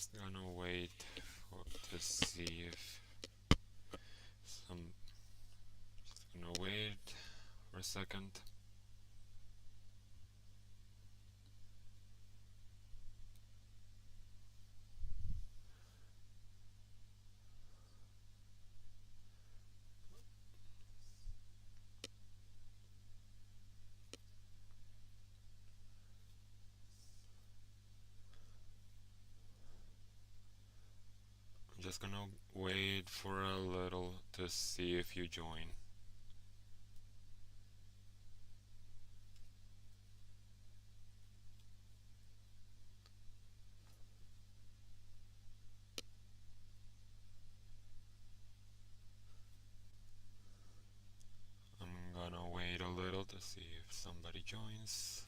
just gonna wait to see if some. Just gonna wait for a second. I'm just gonna wait for a little to see if you join. I'm gonna wait a little to see if somebody joins.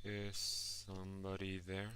Is somebody there?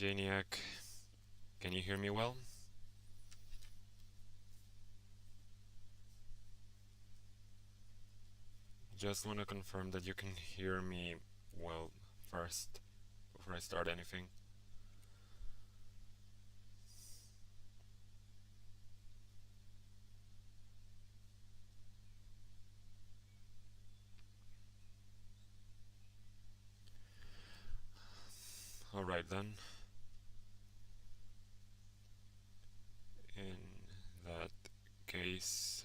Janiac. Can you hear me well? Just want to confirm that you can hear me well first, before I start anything. Alright then. In that case,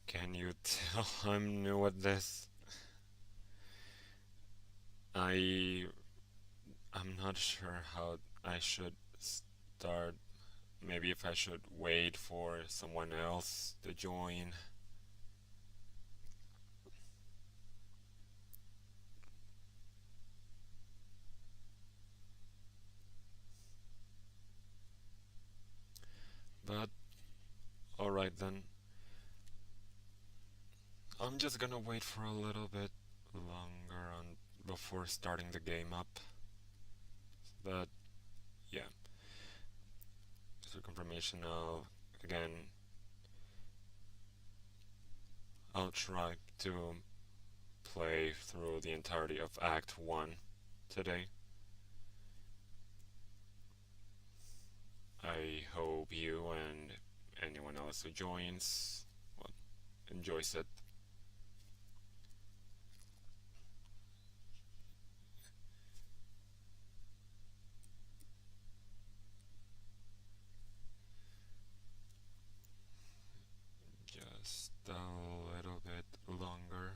can you tell I'm new at this? I'm not sure how I should start. Maybe if I should wait for someone else to join. But alright then. I'm just gonna wait for a little bit longer before starting the game up. But yeah. Just for confirmation now, again, I'll try to play through the entirety of Act 1 today. I hope you and anyone else who joins, well, enjoys it. Just a little bit longer.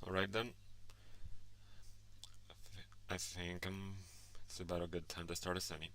Alright then. I think it's about a good time to start a semi.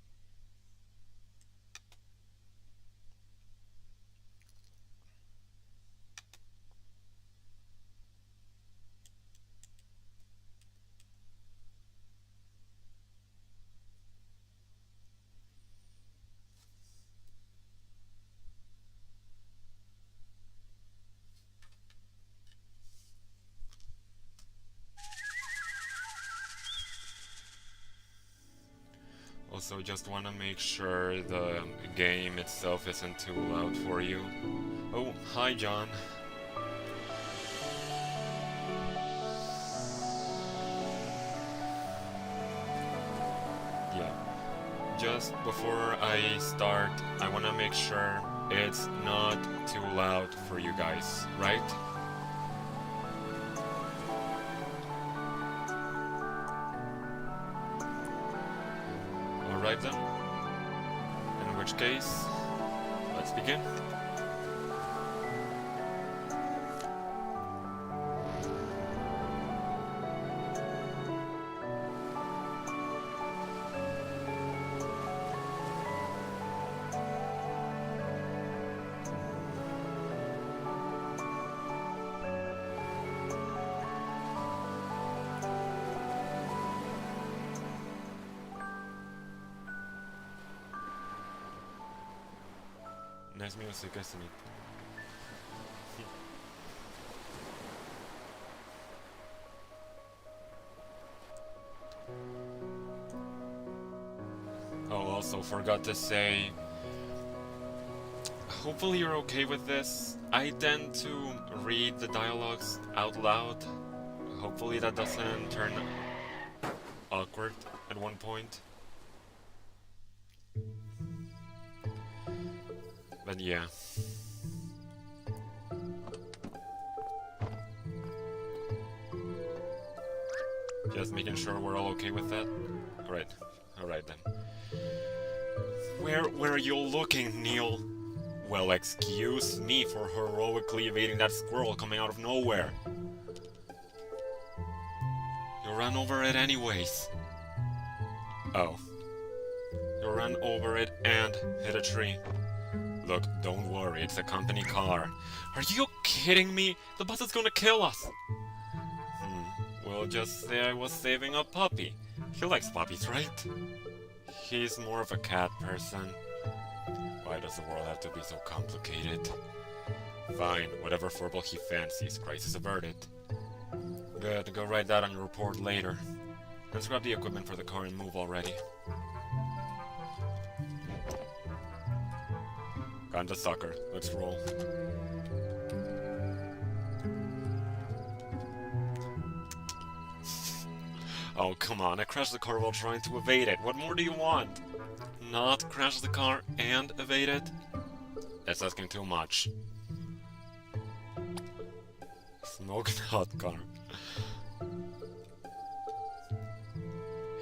Also, just want to make sure the game itself isn't too loud for you. Oh, hi John. Yeah. Just before I start, I want to make sure it's not too loud for you guys, right? Alright then. In which case, let's begin. Nice music, isn't it? Oh, also forgot to say, hopefully you're okay with this. I tend to read the dialogues out loud. Hopefully that doesn't turn awkward at one point. But yeah. Just making sure we're all okay with that. Alright. Alright then. Where are you looking, Neil? Well, excuse me for heroically evading that squirrel coming out of nowhere. You ran over it anyways. Oh. You ran over it and hit a tree. Look, don't worry, it's a company car. Are you kidding me? The bus is gonna kill us! We'll just say I was saving a puppy. He likes puppies, right? He's more of a cat person. Why does the world have to be so complicated? Fine, whatever furble he fancies, crisis averted. Good, go write that on your report later. Let's grab the equipment for the car and move already. Kinda sucker, let's roll. Oh, come on, I crashed the car while trying to evade it. What more do you want? Not crash the car and evade it? That's asking too much. Smoking hot car.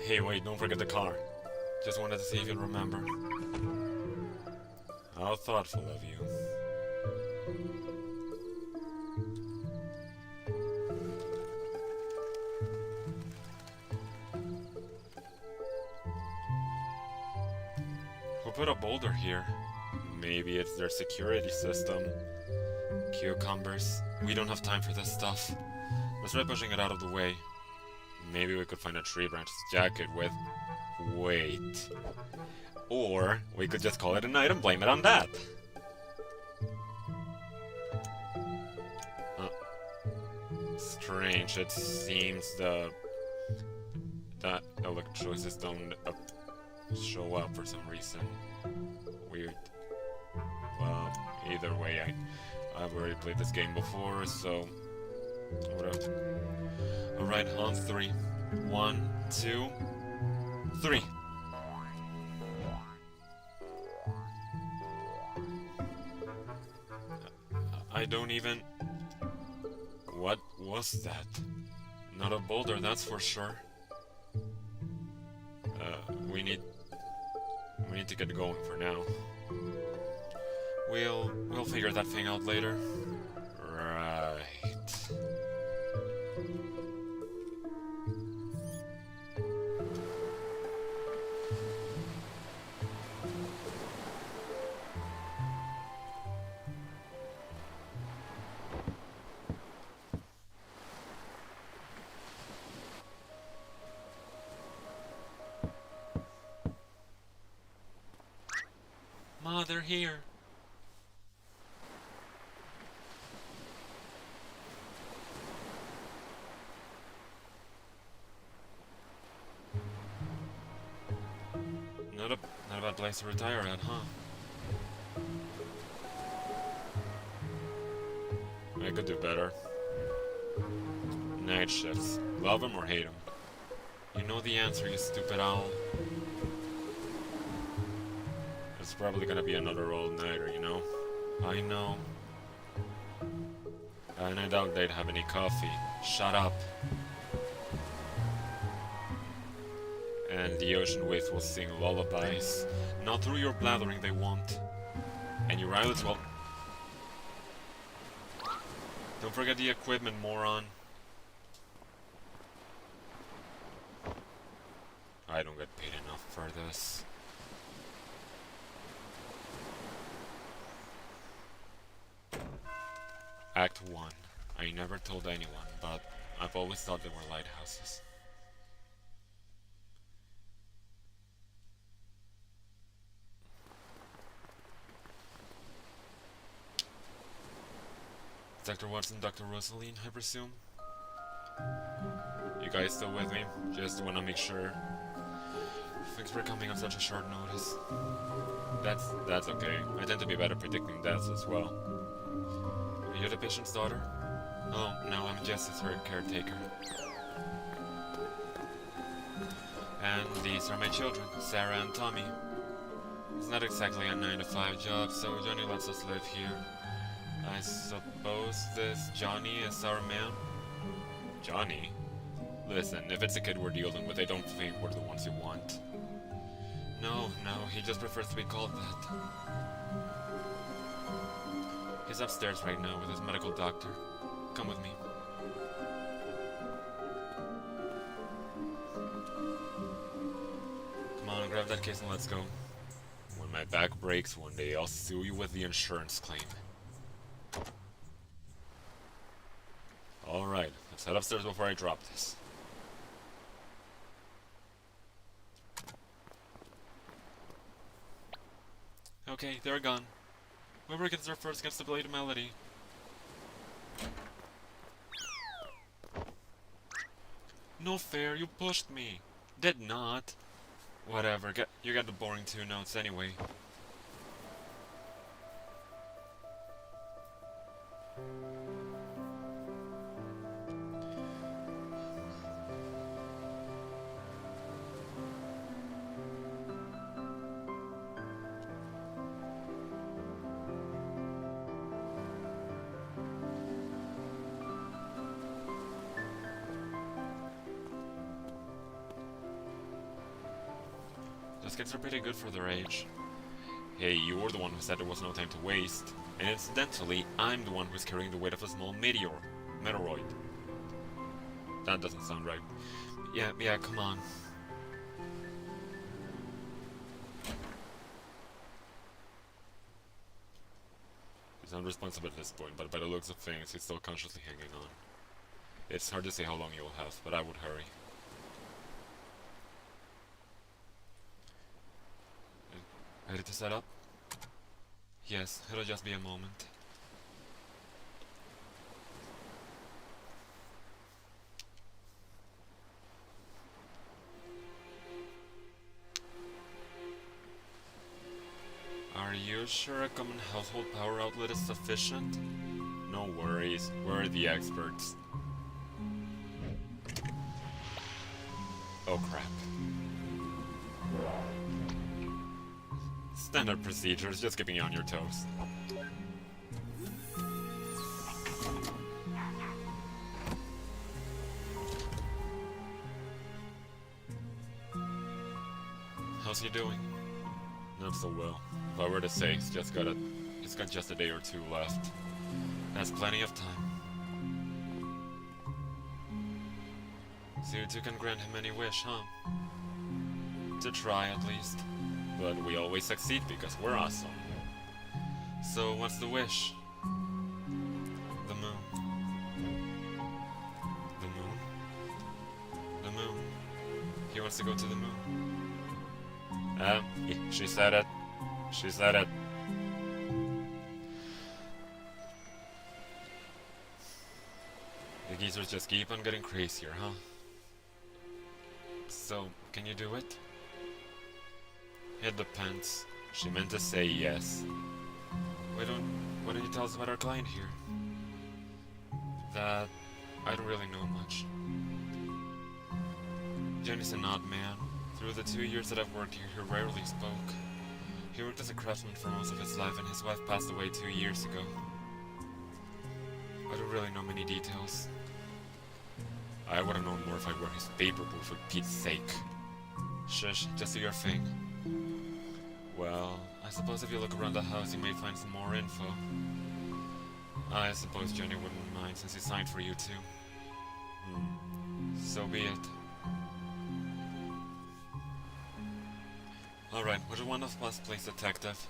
Hey, wait, don't forget the car. Just wanted to see if you'd remember. How thoughtful of you. Who put a boulder here? Maybe it's their security system. Cucumbers. We don't have time for this stuff. Let's try pushing it out of the way. Maybe we could find a tree branch to jack it with. Wait. Or we could just call it a night and blame it on that. Strange. It seems that electrolysis don't show up for some reason. Weird. Well, either way, I've already played this game before, so whatever. Alright, on 3. 1, 2, 3. I don't even... What was that? Not a boulder, that's for sure. We need to get going for now. We'll figure that thing out later. Right. Ma, they're here. Not a bad place to retire at, huh? I could do better. Night shifts. Love them or hate them? You know the answer, you stupid owl. It's probably gonna be another all-nighter, you know? I know. And I doubt they'd have any coffee. Shut up. And the ocean waves will sing lullabies. Not through your blathering they won't. And your eyelids will... Don't forget the equipment, moron. I don't get paid enough for this. Act 1. I never told anyone, but I've always thought they were lighthouses. Dr. Watson, Dr. Rosalene, I presume? You guys still with me? Just wanna make sure. Thanks for coming on such a short notice. That's okay. I tend to be better predicting deaths as well. Are you the patient's daughter? Oh, no, I'm just her caretaker. And these are my children, Sarah and Tommy. It's not exactly a 9-to-5 job, so Johnny lets us live here. I suppose this Johnny is our man? Johnny? Listen, if it's a kid we're dealing with, I don't think we're the ones you want. No, he just prefers to be called that. He's upstairs right now with his medical doctor. Come with me. Come on, grab that case and let's go. When my back breaks one day, I'll sue you with the insurance claim. Alright, let's head upstairs before I drop this. Okay, they're gone. Whoever gets there first gets to play the melody. No fair, you pushed me. Did not. Whatever, you got the boring 2 notes anyway. Those kids are pretty good for their age. Hey, you were the one who said there was no time to waste. And incidentally, I'm the one who's carrying the weight of a small meteoroid. That doesn't sound right. Yeah, come on. He's unresponsive at this point, but by the looks of things, he's still consciously hanging on. It's hard to say how long you'll have, but I would hurry. Ready to set up? Yes, it'll just be a moment. Are you sure a common household power outlet is sufficient? No worries, we're the experts. Oh crap. Standard procedures, just keeping you on your toes. How's he doing? Not so well. If I were to say, he's got just a day or 2 left. That's plenty of time. So you two can grant him any wish, huh? To try, at least. But we always succeed because we're awesome. So, what's the wish? The moon. The moon? The moon. He wants to go to the moon. She said it. She said it. The geezers just keep on getting crazier, huh? So, can you do it? It depends. She meant to say yes. Why don't you tell us about our client here? That I don't really know much. Jenny's an odd man. Through the 2 years that I've worked here, he rarely spoke. He worked as a craftsman for most of his life, and his wife passed away 2 years ago. I don't really know many details. I would have known more if I were his paper boy, for Pete's sake. Shush, just do your thing. Well, I suppose if you look around the house, you may find some more info. I suppose Jenny wouldn't mind since he signed for you too. So be it. Alright, would you want us to place detective?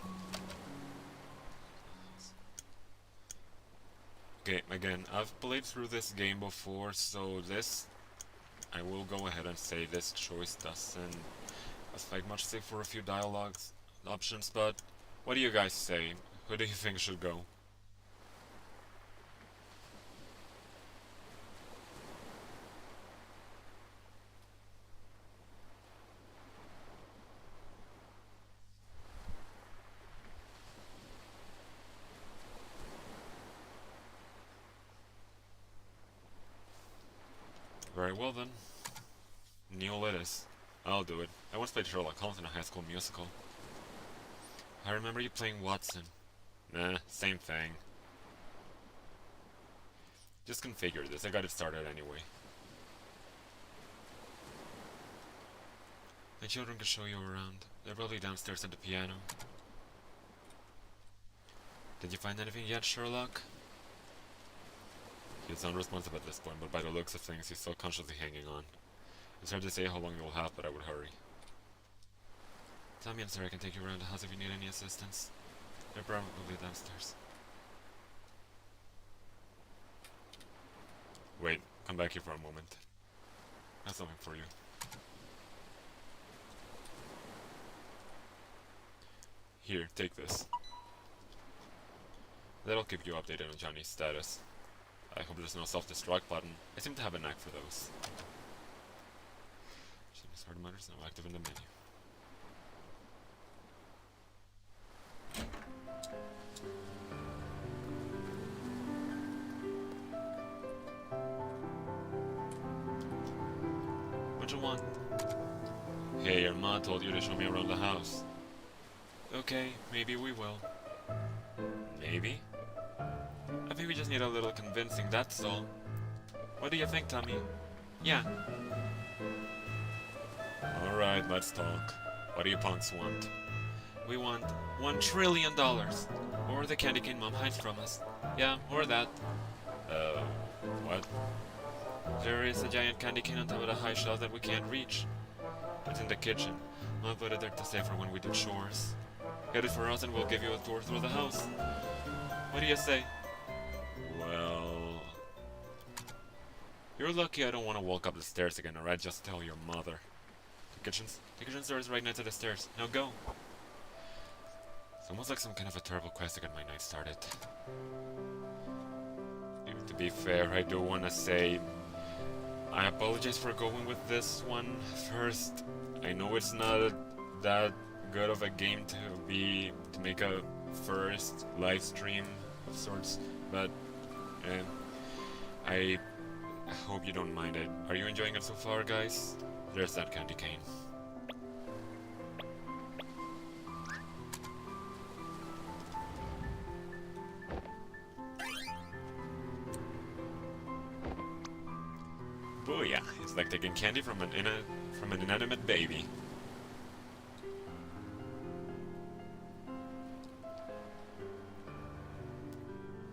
Okay, again, I've played through this game before, so I will go ahead and say this choice doesn't affect much, save for a few dialogues options, but what do you guys say? Who do you think should go? Very well then. Neil it is. I'll do it. I once played Sherlock Holmes in a high school musical. I remember you playing Watson. Nah, same thing. Just configure this, I got it started anyway. My children can show you around. They're probably downstairs at the piano. Did you find anything yet, Sherlock? He's unresponsive at this point, but by the looks of things, he's still consciously hanging on. It's hard to say how long you'll have, but I would hurry. Tommy and Sarah can take you around the house if you need any assistance. They're probably downstairs. Wait, come back here for a moment. I have something for you. Here, take this. That'll keep you updated on Johnny's status. I hope there's no self-destruct button. I seem to have a knack for those. Jimmy's hard motors now active in the menu. What you want? Hey, your ma told you to show me around the house. Okay, maybe we will. Maybe? I think we just need a little convincing, that's all. What do you think, Tommy? Yeah. Alright, let's talk. What do you punks want? We want $1 trillion. Or the candy cane Mom hides from us. Yeah, or that. What? There is a giant candy cane on top of the high shelf that we can't reach. It's in the kitchen. Mom put it there to save for when we do chores. Get it for us and we'll give you a tour through the house. What do you say? Well... You're lucky I don't want to walk up the stairs again, alright? Just tell your mother. The kitchen door is right next to the stairs. Now go! It's almost like some kind of a terrible quest to get my night started. To be fair, I do want to say... I apologize for going with this one first. I know it's not that good of a game to make a first live stream of sorts, but I hope you don't mind it. Are you enjoying it so far, guys? There's that candy cane. Booyah! It's like taking candy from an inanimate baby.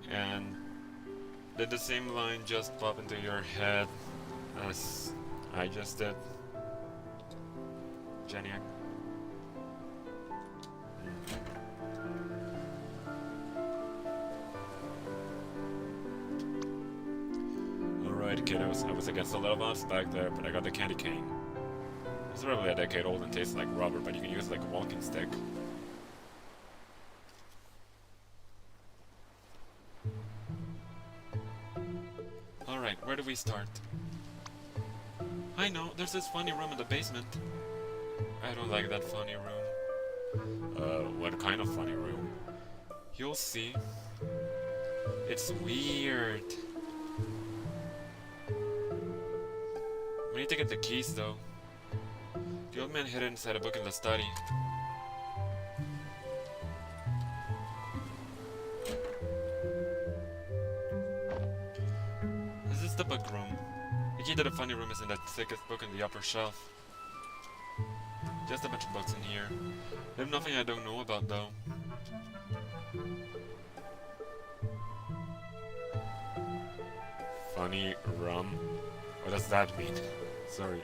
And did the same line just pop into your head as I just did? Jenny? Alright, kiddos, I was against a lot of odds back there, but I got the candy cane. It's probably a decade old and tastes like rubber, but you can use it like a walking stick. Alright, where do we start? I know, there's this funny room in the basement. I don't like that funny room. What kind of funny room? You'll see. It's weird. We need to get the keys, though. The old man hid it inside a book in the study. This is the book room. The key to the funny room is in the thickest book in the upper shelf. Just a bunch of books in here. There's nothing I don't know about, though. Funny rum? What does that mean? Sorry.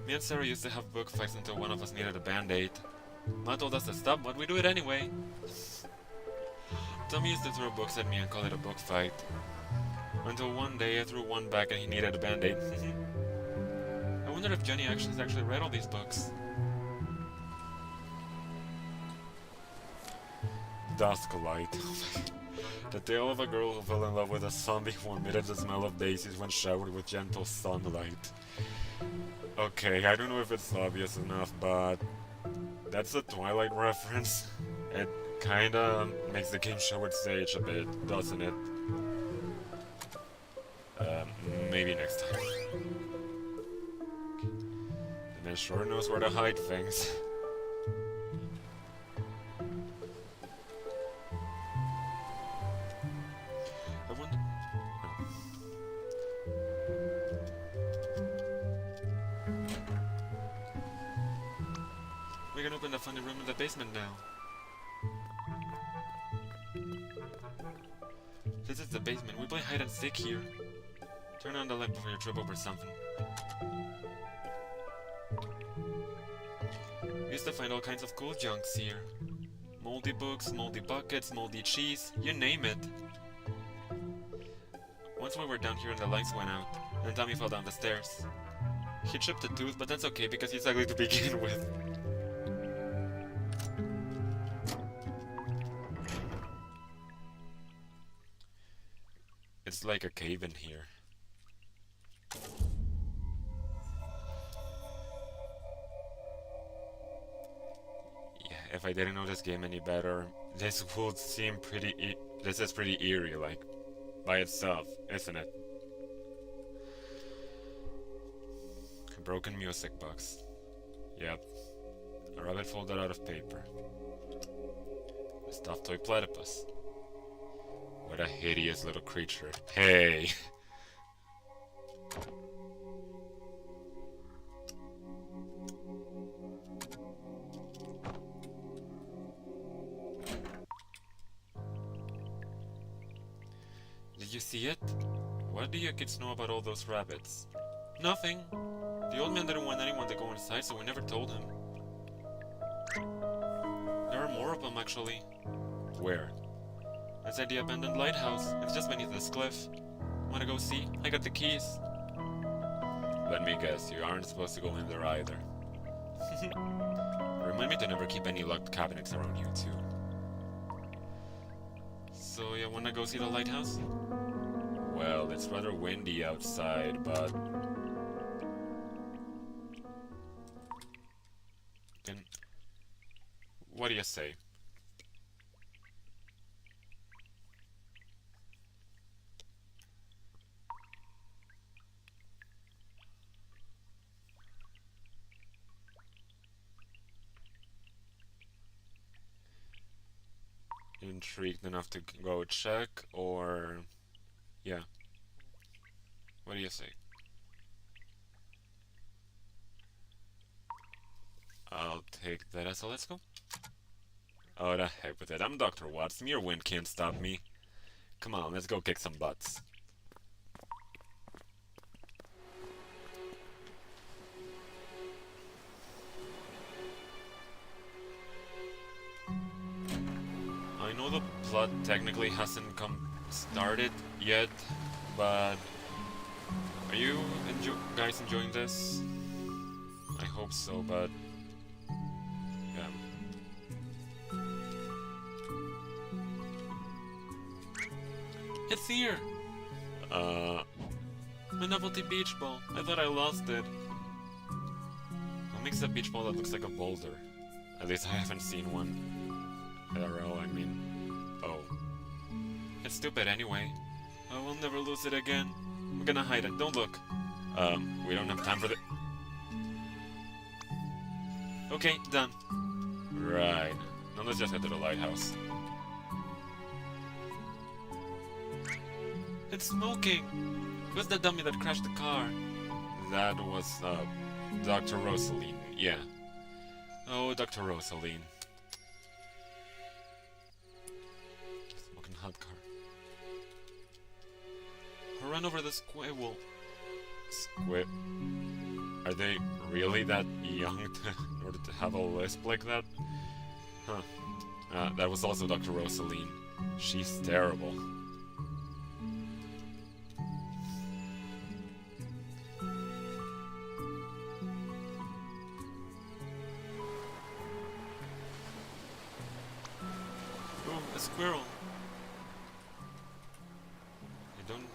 Me and Sarah used to have book fights until one of us needed a band-aid. Ma told us to stop, but we do it anyway. Tommy used to throw books at me and call it a book fight. Until one day I threw one back and he needed a band-aid. I wonder if Jenny has actually read all these books. Dusklight. The tale of a girl who fell in love with a zombie who omitted the smell of daisies when showered with gentle sunlight. Okay, I don't know if it's obvious enough, but that's a Twilight reference. It kinda makes the game show its age a bit, doesn't it? Maybe next time. The man sure knows where to hide things. can open the funny room in the basement now. This is the basement. We play hide and seek here. Turn on the light before you trip over something. We used to find all kinds of cool junks here. Moldy books, moldy buckets, moldy cheese, you name it. Once we were down here and the lights went out, and then Tommy fell down the stairs. He chipped a tooth, but that's okay because he's ugly to begin with. It's like a cave in here. Yeah, if I didn't know this game any better, this would seem pretty this is pretty eerie, like, by itself, isn't it? A broken music box. Yep. A rabbit folded out of paper. A stuffed toy platypus. What a hideous little creature. Hey! Did you see it? What do you kids know about all those rabbits? Nothing. The old man didn't want anyone to go inside, so we never told him. There are more of them, actually. Where? Inside the abandoned lighthouse. It's just beneath this cliff. Wanna go see? I got the keys. Let me guess, you aren't supposed to go in there either. Remind me to never keep any locked cabinets around you, too. So, you wanna go see the lighthouse? Well, it's rather windy outside, but... Then... What do you say? Intrigued enough to go check, or... Yeah. What do you say? I'll take that as a let's go. Oh, the heck with it. I'm Dr. Watts. Mere wind can't stop me. Come on, let's go kick some butts. I know the plot technically hasn't started yet, but are you guys enjoying this? I hope so, but yeah. It's here! My novelty beach ball. I thought I lost it. What makes a beach ball that looks like a boulder? At least I haven't seen one. Arrow, I mean. Oh. It's stupid anyway. I will never lose it again. I'm gonna hide it. Don't look. We don't have time for the... Okay, done. Right. Now let's just head to the lighthouse. It's smoking! Who's the dummy that crashed the car? That was, Dr. Rosalene. Yeah. Oh, Dr. Rosalene. Smoking hot car. I'll run over the squirrel. Squid? Are they really that young in order to have a lisp like that? Huh. That was also Dr. Rosalene. She's terrible. Oh, a squirrel. I don't...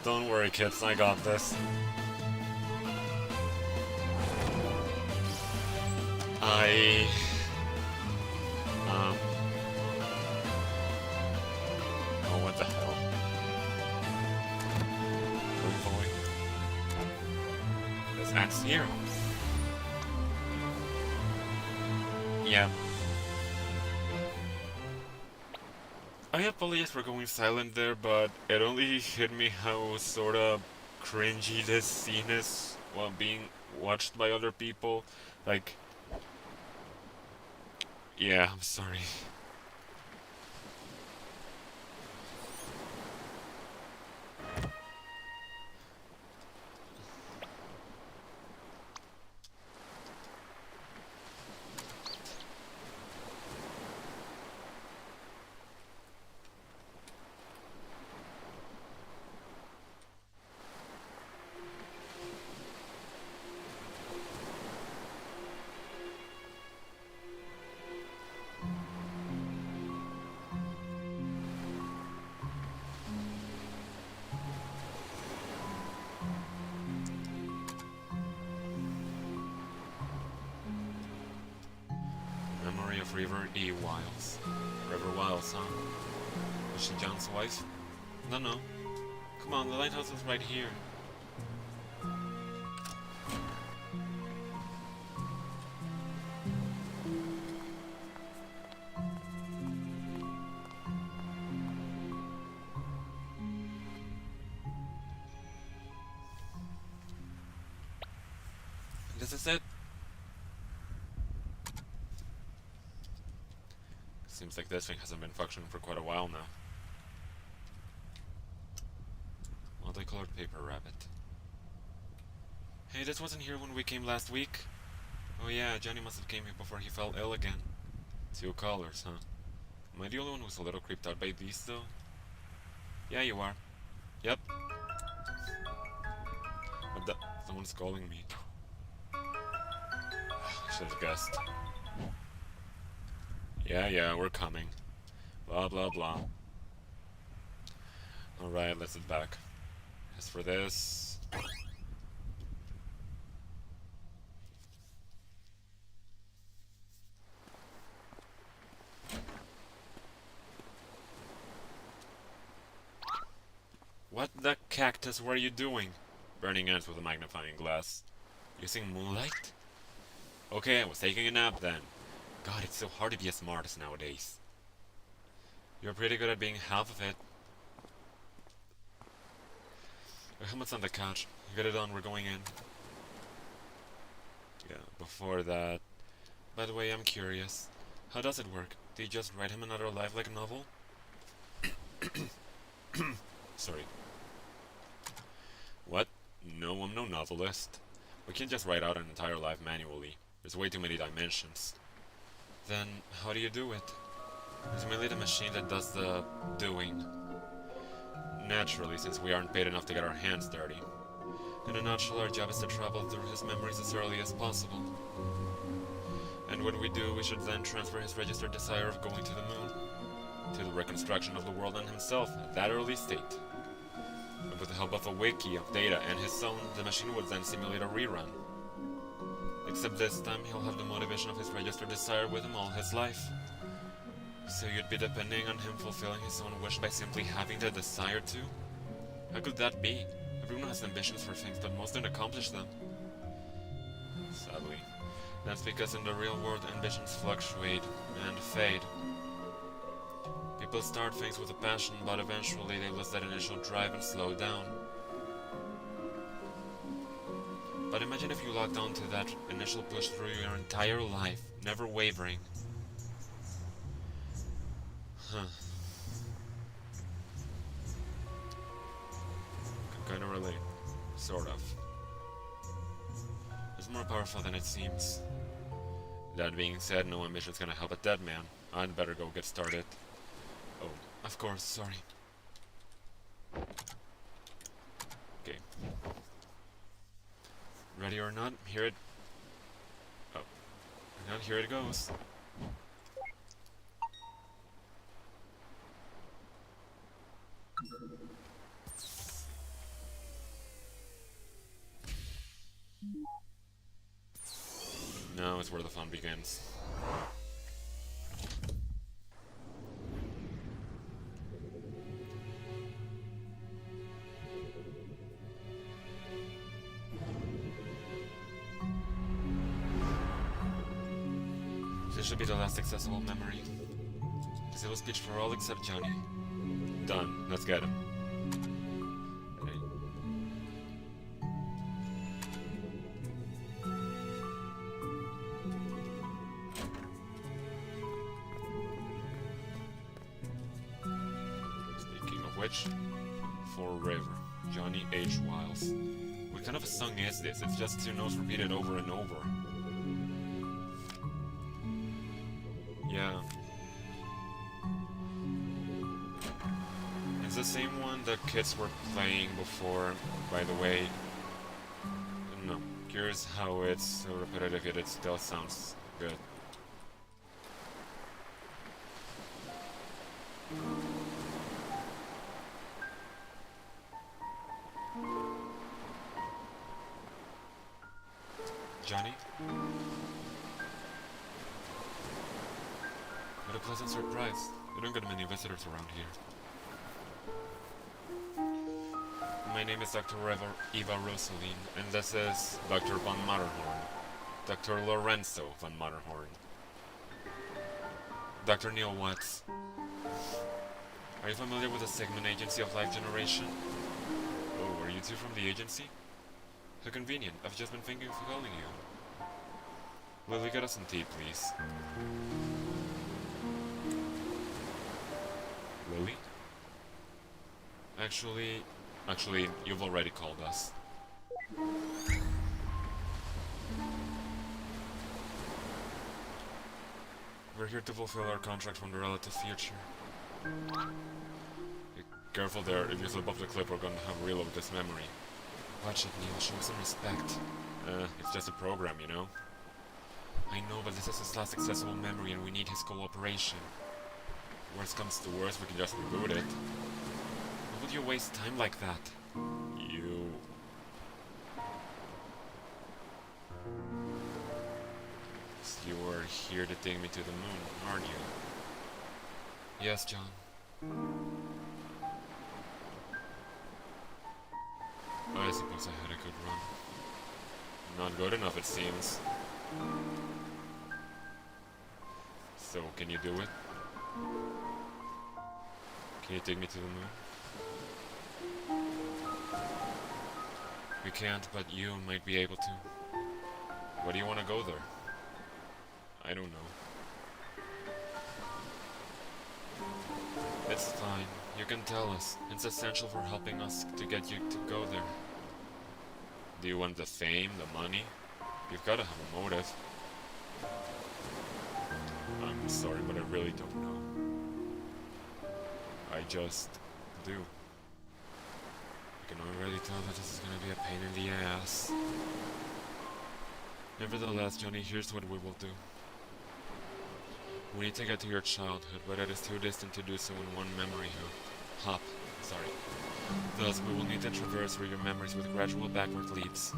Don't worry, kids, I got this. Oh, what the hell? Good boy. There's ants here. Yeah. I apologize for going silent there, but it only hit me how sorta cringy this scene is while being watched by other people. Like, yeah, I'm sorry. Memory of River E. Wiles. River Wiles, huh? Was she John's wife? No, no. Come on, the lighthouse is right here. This is it. Seems like this thing hasn't been functioning for quite a while now. Multicolored paper rabbit. Hey, this wasn't here when we came last week. Oh yeah, Johnny must have came here before he fell ill again. Two colors, huh? Am I the only one who's a little creeped out by these, though? Yeah, you are. Yep. What the? Someone's calling me. I should have guessed. Yeah, we're coming. Blah, blah, blah. Alright, let's head back. As for this... What the cactus were you doing? Burning ants with a magnifying glass. Using moonlight? Okay, I was taking a nap then. God, it's so hard to be a smartest nowadays. You're pretty good at being half of it. Your helmet's on the couch. You get it on, we're going in. Yeah, before that... By the way, I'm curious. How does it work? Do you just write him another lifelike novel? Sorry. What? No, I'm no novelist. We can't just write out an entire life manually. There's way too many dimensions. Then, how do you do it? It's mainly the machine that does the doing. Naturally, since we aren't paid enough to get our hands dirty. In a nutshell, our job is to travel through his memories as early as possible. And when we do, we should then transfer his registered desire of going to the moon. To the reconstruction of the world and himself at that early state. And with the help of a wiki of data and his own, the machine would then simulate a rerun. Except this time, he'll have the motivation of his registered desire with him all his life. So you'd be depending on him fulfilling his own wish by simply having the desire to? How could that be? Everyone has ambitions for things, but most don't accomplish them. Sadly. That's because in the real world, ambitions fluctuate and fade. People start things with a passion, but eventually they lose that initial drive and slow down. But imagine if you locked onto that initial push through your entire life, never wavering. Huh. Can kinda relate. Sort of. It's more powerful than it seems. That being said, no ambition's gonna help a dead man. I'd better go get started. Oh, of course, sorry. Okay. Ready or not, here it... Oh. And here it goes. Now is where the fun begins. This should be the last accessible memory. Civil speech for all except Johnny. Done. Let's get him. Okay. Speaking of which, for River, Johnny H. Wiles. What kind of a song is this? It's just two notes repeated over and over. Yeah. It's the same one the kids were playing before, by the way. I don't know. Curious how it's so repetitive yet it still sounds good. Johnny? What a pleasant surprise. We don't get many visitors around here. My name is Dr. Eva Rosalene, and this is Dr. von Matterhorn. Dr. Lorenzo von Matterhorn. Dr. Neil Watts. Are you familiar with the Sigmund Agency of Life Generation? Oh, are you two from the agency? How convenient. I've just been thinking of calling you. Will you get us some tea, please? Lily? Actually, you've already called us. We're here to fulfill our contract from the relative future. Be careful there, if you slip off the cliff we're gonna have to reload this memory. Watch it, Neil, show some respect. It's just a program, you know? I know, but this is his last accessible memory and we need his cooperation. Worst comes to worst, we can just reboot it. Why would you waste time like that? You... You were here to take me to the moon, aren't you? Yes, John. I suppose I had a good run. Not good enough, it seems. So, can you do it? Can you take me to the moon? We can't, but you might be able to. Why do you want to go there? I don't know. It's fine. You can tell us. It's essential for helping us to get you to go there. Do you want the fame, the money? You've got to have a motive. I'm sorry, but I really don't know. I just do. I can already tell that this is gonna be a pain in the ass. Nevertheless, Johnny, here's what we will do. We need to get to your childhood, but it is too distant to do so in one memory hop. Thus, we will need to traverse through your memories with gradual backward leaps,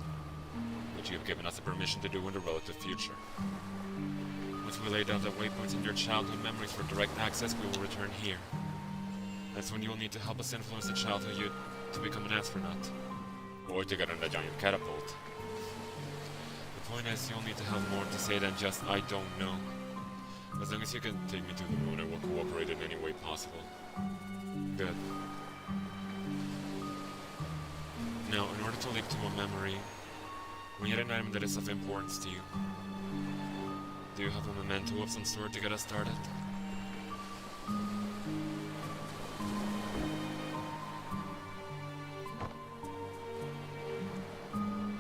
which you have given us the permission to do in the relative future. Once we lay down the waypoints in your childhood memories for direct access, we will return here. That's when you will need to help us influence the childhood you to become an astronaut, or to get on a giant catapult. The point is, you'll need to have more to say than just, I don't know. As long as you can take me to the moon, I will cooperate in any way possible. Good. Now, in order to leap to a memory, we need an item that is of importance to you. Do you have a memento of some sort to get us started?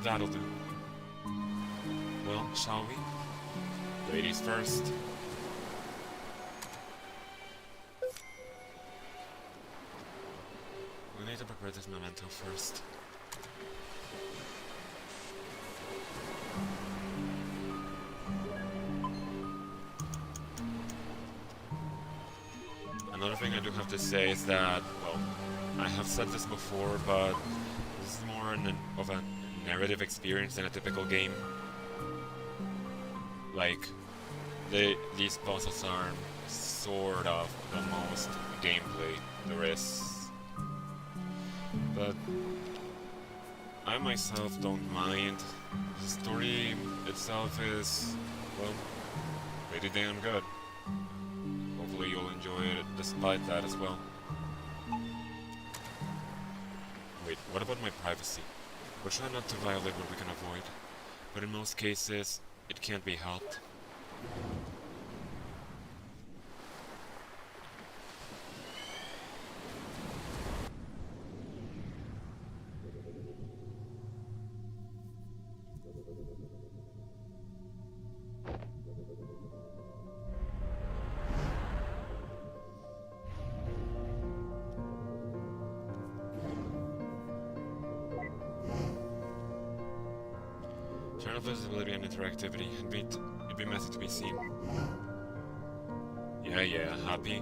That'll do. Well, shall we? Ladies first. We need to prepare this memento first. Another thing I do have to say is that, well, I have said this before, but this is more of a narrative experience than a typical game. Like, these puzzles are sort of the most gameplay there is. But I myself don't mind. The story itself is, well, pretty damn good. Hopefully you'll enjoy it despite that as well. Wait, what about my privacy? We'll try not to violate what we can avoid, but in most cases, it can't be helped. Turn off visibility and interactivity. It'd be messy to be seen. Yeah, happy?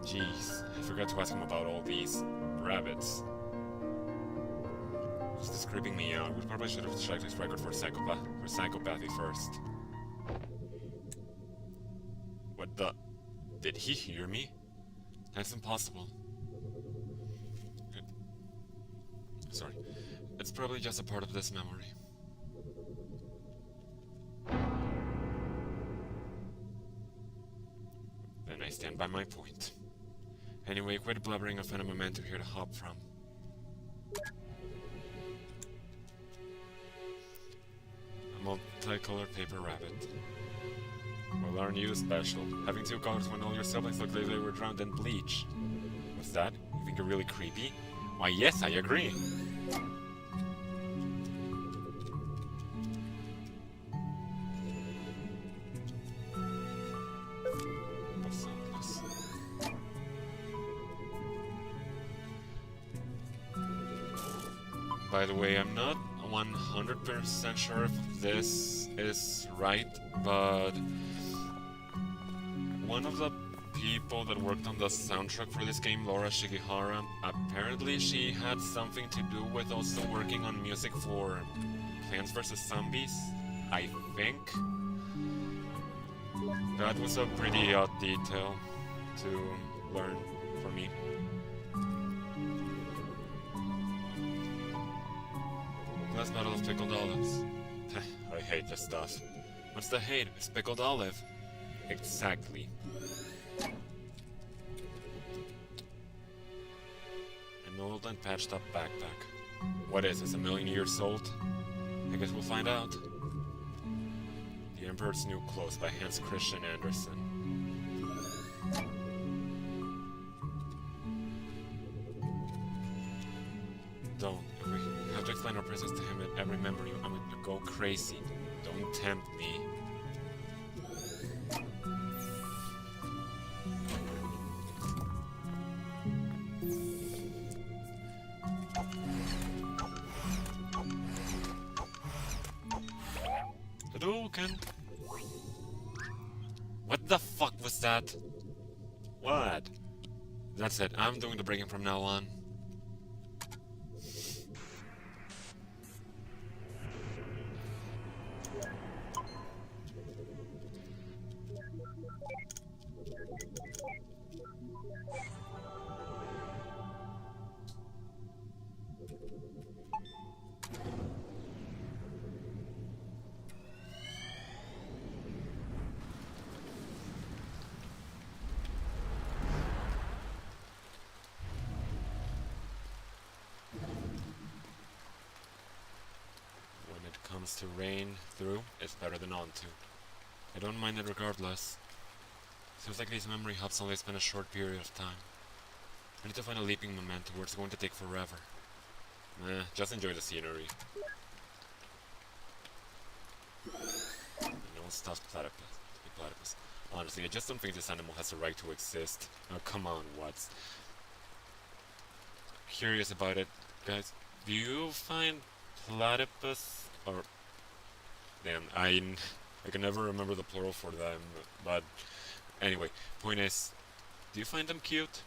Jeez, I forgot to ask him about all these rabbits. This is creeping me out. We probably should have checked his record for psychopathy first. What the? Did he hear me? That's impossible. Sorry. It's probably just a part of this memory. Then I stand by my point. Anyway, quit blubbering. I found a memento here to hop from. A multicolored paper rabbit. Well, aren't you special? Having two colors when all your siblings look like they were drowned in bleach. What's that? You think you're really creepy? Why, yes, I agree. By the way, I'm not 100% sure if this is right, but one of the people that worked on the soundtrack for this game, Laura Shigihara, apparently she had something to do with also working on music for Plants vs. Zombies, I think. That was a pretty odd detail to learn for me. Last bottle of pickled olives. I hate this stuff. What's the hate? It's pickled olive. Exactly. An old and patched up backpack. What is this, 1,000,000 years old? I guess we'll find out. The Emperor's New Clothes by Hans Christian Andersen. Don't. If we have to explain our presence to him at every memory, I'm going to go crazy. Don't tempt me. Hadouken! What the fuck was that? What? That's it. I'm doing the breaking from now on. Comes to rain through, it's better than onto. I don't mind it regardless. Seems like these memory hubs only spend a short period of time. I need to find a leaping memento where it's going to take forever. Just enjoy the scenery. No stuffed platypus. Honestly, I just don't think this animal has the right to exist. Oh, come on, what? Curious about it, guys. Do you find platypus or damn, I can never remember the plural for them, but anyway, point is, do you find them cute?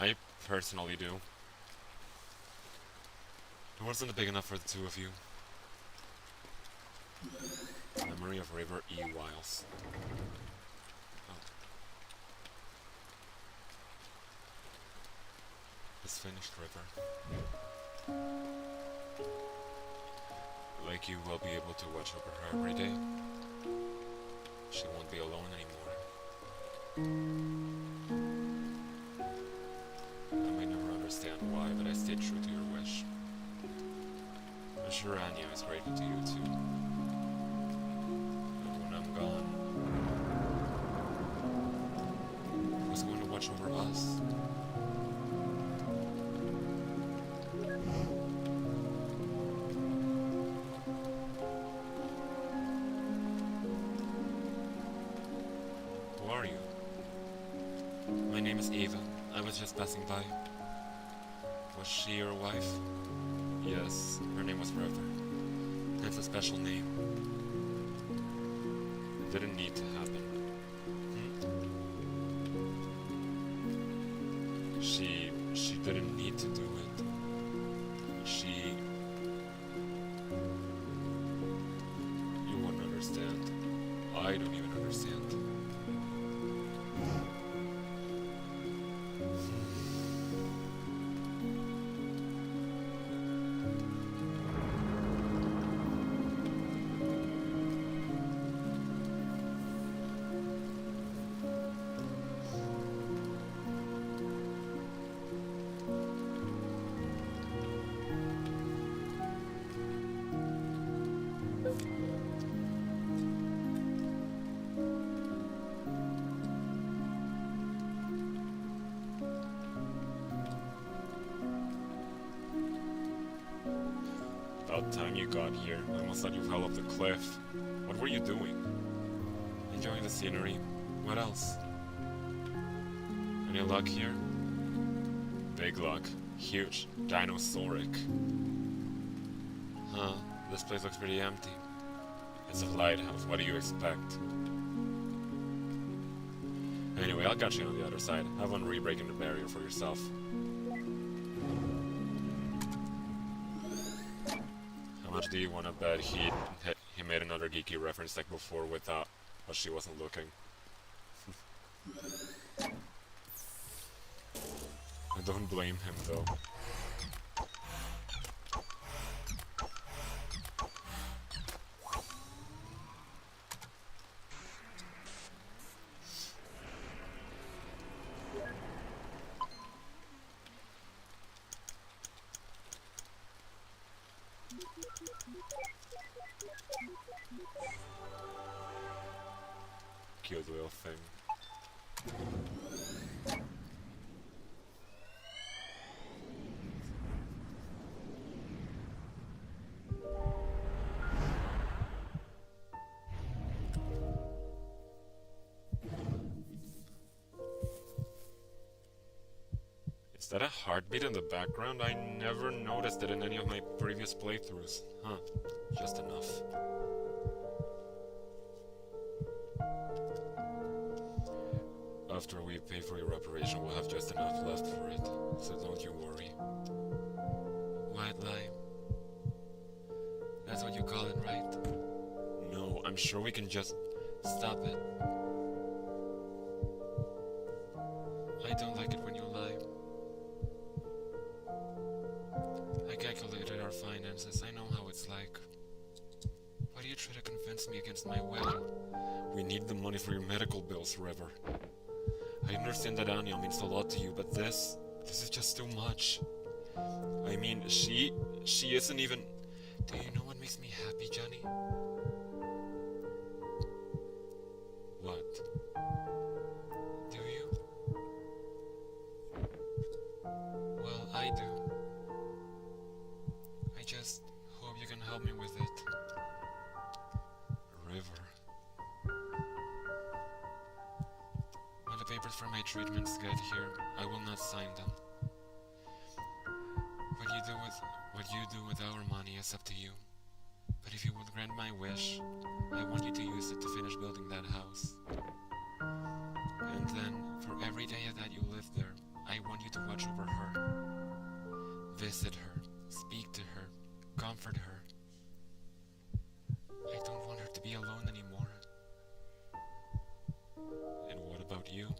I personally do. The world's not big enough for the two of you. Memory of River E. Wiles. Oh. This finished river. Like you will be able to watch over her every day. She won't be alone anymore. I may never understand why, but I stayed true to your wish. I'm sure Anya is grateful to you too. But when I'm gone, who's going to watch over us? Who are you? My name is Eva. I was just passing by. Was she your wife? Yes, her name was River. That's a special name. It didn't need to happen. She didn't need to do it. You wouldn't understand. I don't even understand. About time you got here. I almost thought you fell off the cliff. What were you doing? Enjoying the scenery. What else? Any luck here? Big luck. Huge. Dinosauric. Huh. This place looks pretty empty. It's a lighthouse. What do you expect? Anyway, I'll catch you on the other side. Have fun re-breaking the barrier for yourself. How much do you want to bet he made another geeky reference like before without, but she wasn't looking? I don't blame him though. Cute little thing. Is that a heartbeat in the background? I never noticed it in any of my previous playthroughs. Huh. Just enough. After we pay for your operation, we'll have just enough left for it. So don't you worry. White lie. That's what you call it, right? No, I'm sure we can just stop it. I don't like it when you lie. I calculated our finances. I know how it's like. Why do you try to convince me against my will? We need the money for your medical bills, River. I understand that Anya means a lot to you, but this is just too much. I mean, she isn't even... Do you know what makes me happy, Johnny? What? Do you? Well, I do. I just hope you can help me with it. River. When the papers for my treatments get here, I will not sign them. What you do with our money is up to you. But if you would grant my wish, I want you to use it to finish building that house. And then, for every day that you live there, I want you to watch over her. Visit her, speak to her, comfort her. I don't want her to be alone anymore. And what about you?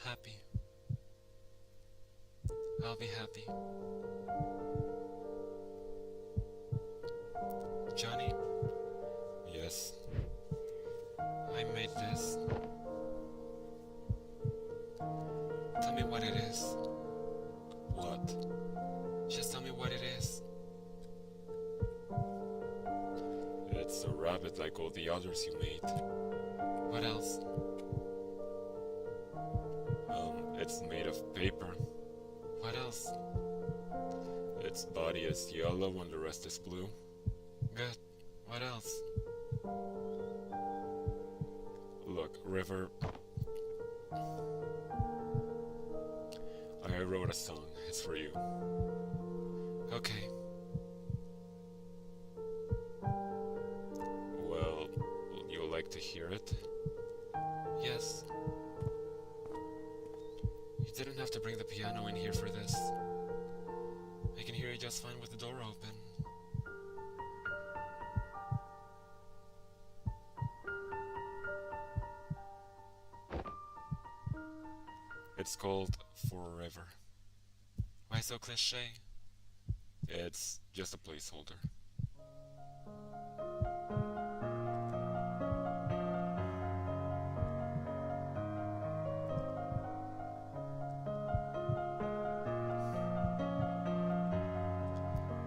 Happy. I'll be happy. just a rabbit like all the others you made. What else? It's made of paper. What else? Its body is yellow and the rest is blue. Good. What else? Look, River. I wrote a song. It's for you. Okay. Well, would you like to hear it? Yes. You didn't have to bring the piano in here for this. I can hear you just fine with the door open. It's called Forever. Why so cliché? It's just a placeholder.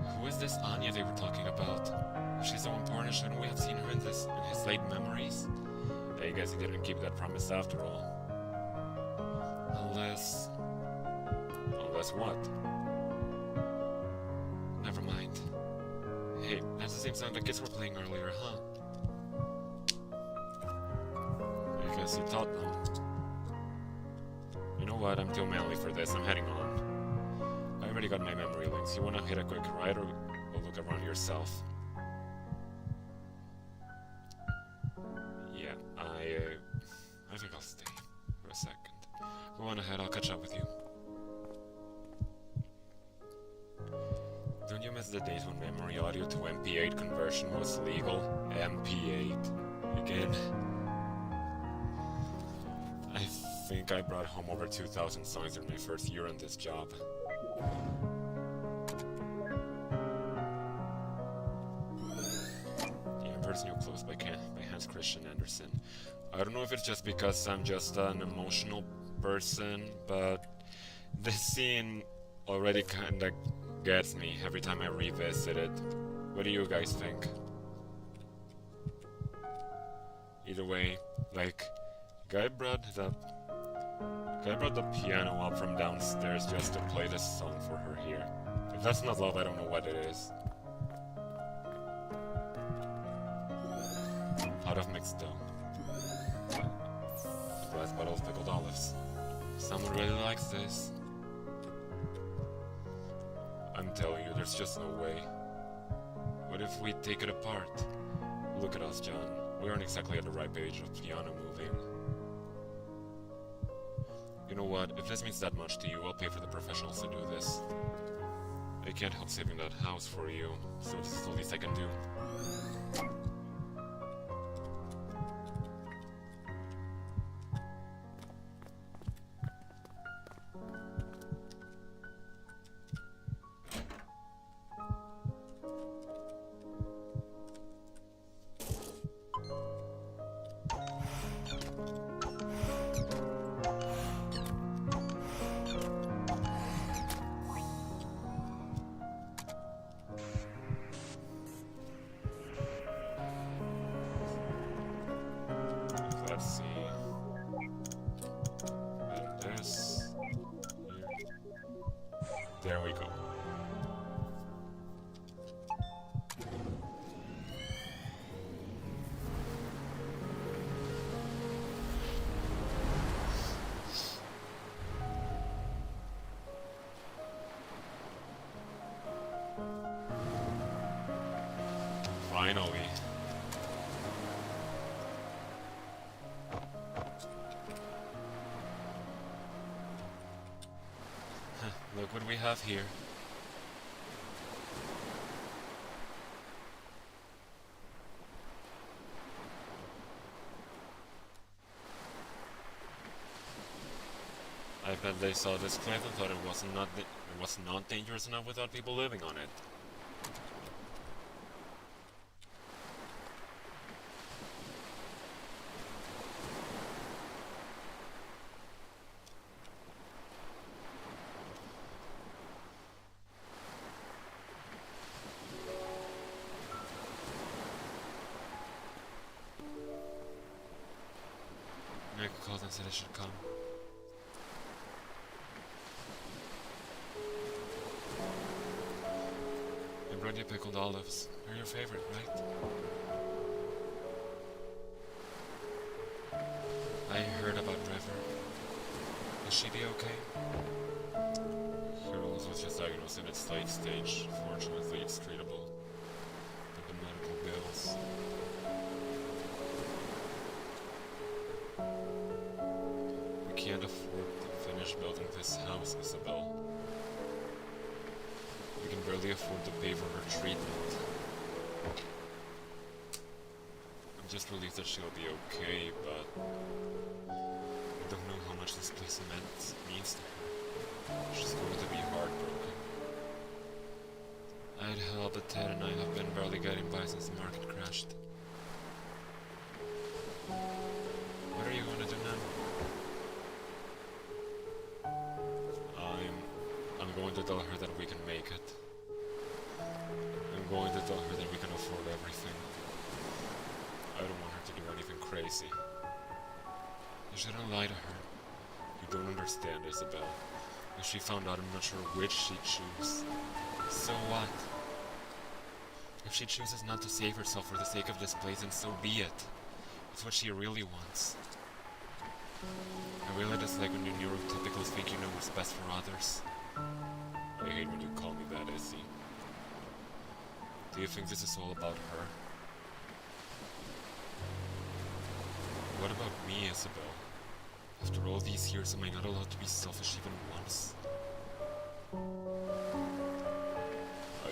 Who is this Anya they were talking about? If she's so important, shouldn't we have seen her in his late memories? I guess he didn't keep that promise after all. Unless... Unless what? Never mind. Hey, that's the same song the kids were playing earlier, huh? I guess you taught them. You know what, I'm too manly for this, I'm heading on. I already got my memory links. You wanna hit a quick ride or look around yourself? Yeah, I think I'll stay for a second. Go on ahead, I'll catch up with you. Don't you miss the days when memory audio to MP8 conversion was legal? MP8. Again? I think I brought home over 2,000 songs in my first year on this job. Yeah, Birds New Clothes by Hans Christian Andersen. I don't know if it's just because I'm just an emotional person, but this scene already kinda gets me every time I revisit it. What do you guys think? Either way, like, guy brought the piano up from downstairs just to play this song for her here. If that's not love, I don't know what it is. Pot of mixed dough. A glass bottle of pickled olives. Someone really likes this. I'm telling you, there's just no way. What if we take it apart? Look at us, John. We aren't exactly at the ripe age of piano moving. You know what? If this means that much to you, I'll pay for the professionals to do this. I can't help saving that house for you, so this is the least I can do. Let's see. And this. There we go. Finally. Look what we have here. I bet they saw this cliff and thought it was not dangerous enough without people living on it. a call and said I should come. I brought you pickled olives. They're your favorite, right? I heard about River. Will she be okay? Her illness was just diagnosed in its late stage. Fortunately, it's treatable. But the medical bills. We can't afford to finish building this house, Isabel. We can barely afford to pay for her treatment. I'm just relieved that she'll be okay, but I don't know how much this place means to her. She's going to be heartbroken. I'd help, but Ted and I have been barely getting by since the market crashed. What are you going to do now? I'm going to tell her that we can make it. I'm going to tell her that we can afford everything. I don't want her to do anything crazy. You shouldn't lie to her. You don't understand, Isabel. If she found out, I'm not sure which she'd choose. So what? If she chooses not to save herself for the sake of this place, then so be it. It's what she really wants. I really dislike when you neurotypicals think you know what's best for others. I hate when you call me that, Izzy. Do you think this is all about her? What about me, Isabel? After all these years, am I not allowed to be selfish even once? I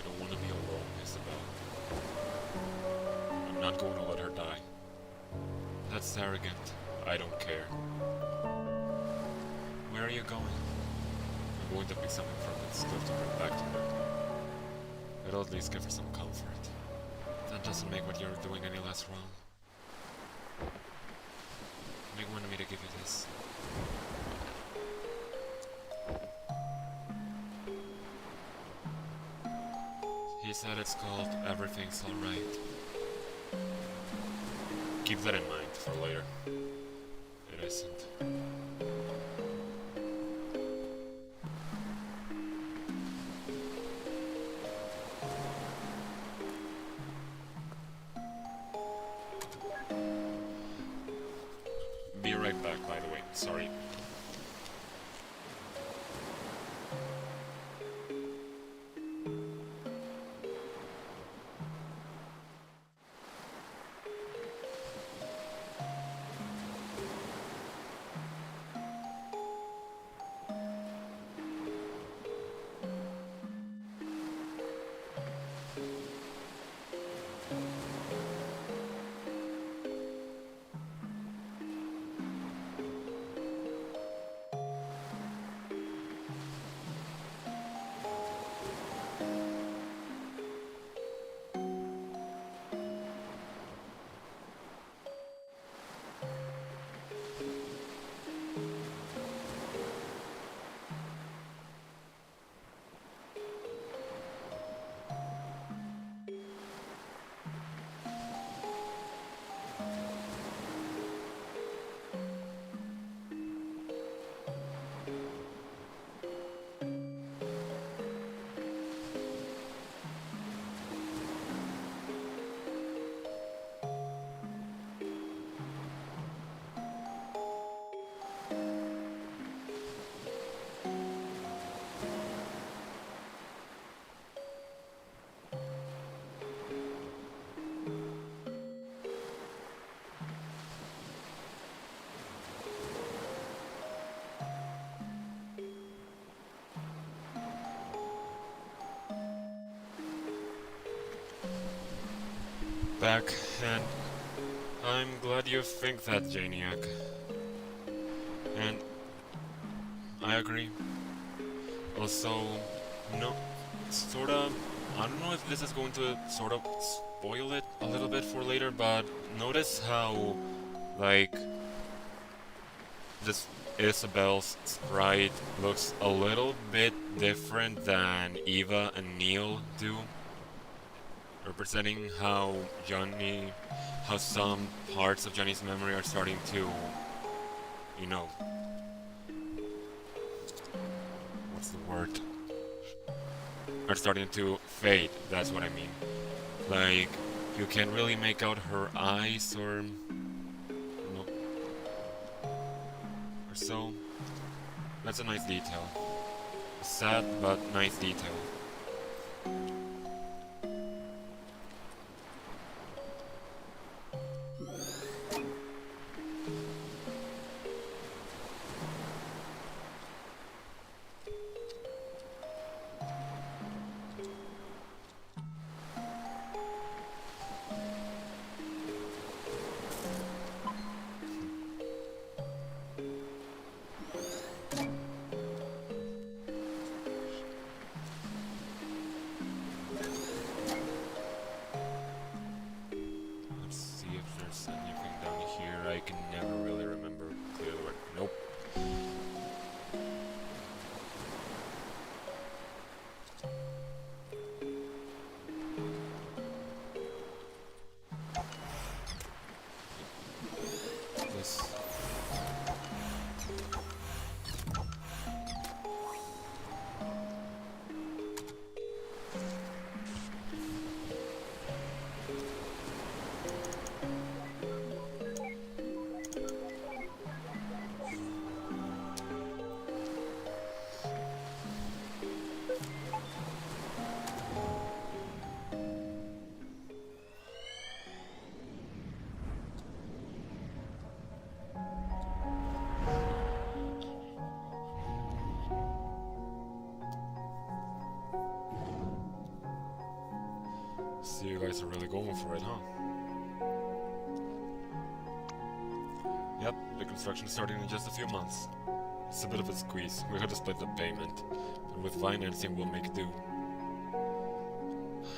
don't want to be alone, Isabel. I'm not going to let her die. That's arrogant. I don't care. Where are you going? I'm going to pick something from that stove to bring back to her. It'll at least give her some comfort. That doesn't make what you're doing any less wrong. Nick wanted me to give you this. He said it's called Everything's Alright. Keep that in mind for later. It isn't. Be right back, by the way. Sorry. Back, and I'm glad you think that, Janiac. And I agree. Also, no, sorta, I don't know if this is going to sort of spoil it a little bit for later, but notice how, like, this Isabel's sprite looks a little bit different than Eva and Neil do. Representing how some parts of Johnny's memory are starting to you know, what's the word? Are starting to fade, that's what I mean. Like, you can't really make out her eyes or no, or so. That's a nice detail. Sad, but nice detail. Let's see if there's anything down here. I can never really remember clearly where. Nope. This. So you guys are really going for it, huh? Yep, the construction is starting in just a few months. It's a bit of a squeeze. We had to split the payment, but with financing we'll make do.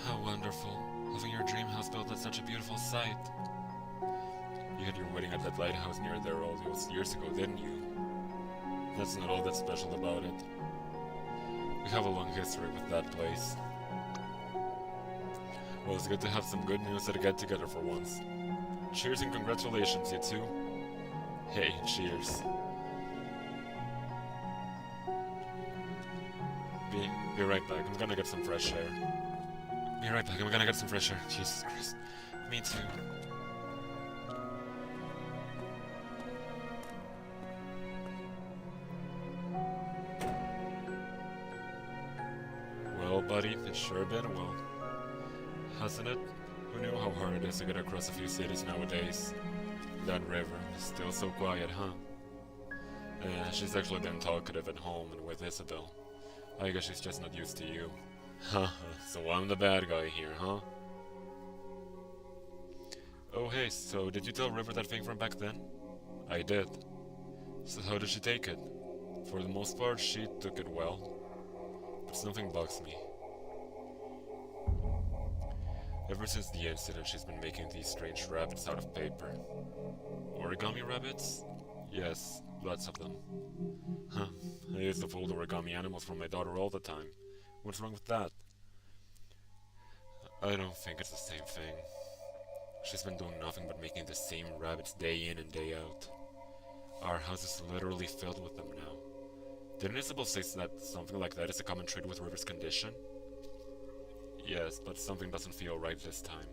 How wonderful. Having your dream house built at such a beautiful site. You had your wedding at that lighthouse near there all those years ago, didn't you? That's not all that's special about it. We have a long history with that place. Well, it's good to have some good news at a get-together for once. Cheers and congratulations, you two. Hey, cheers. Be right back. I'm gonna get some fresh air. Be right back. I'm gonna get some fresh air. Jesus Christ. Me too. Well, buddy, it's sure been a while. Hasn't it? Who knew how hard it is to get across a few cities nowadays? That river is still so quiet, huh? She's actually been talkative at home and with Isabel. I guess she's just not used to you. Haha, so I'm the bad guy here, huh? Oh hey, so did you tell River that thing from back then? I did. So how did she take it? For the most part, she took it well. But something bugs me. Ever since the incident, she's been making these strange rabbits out of paper. Origami rabbits? Yes, lots of them. Huh, I used to fold origami animals for my daughter all the time. What's wrong with that? I don't think it's the same thing. She's been doing nothing but making the same rabbits day in and day out. Our house is literally filled with them now. Didn't Isabel say that something like that is a common trait with River's condition? Yes, but something doesn't feel right this time.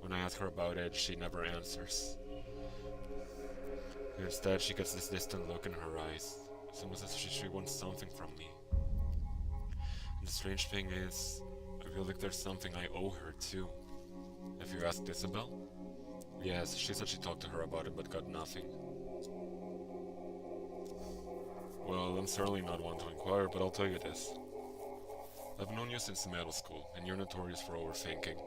When I ask her about it, she never answers. Instead, she gets this distant look in her eyes. It's almost as if she wants something from me. And the strange thing is, I feel like there's something I owe her too. Have you asked Isabel? Yes, she said she talked to her about it but got nothing. Well, I'm certainly not one to inquire, but I'll tell you this. I've known you since middle school, and you're notorious for overthinking.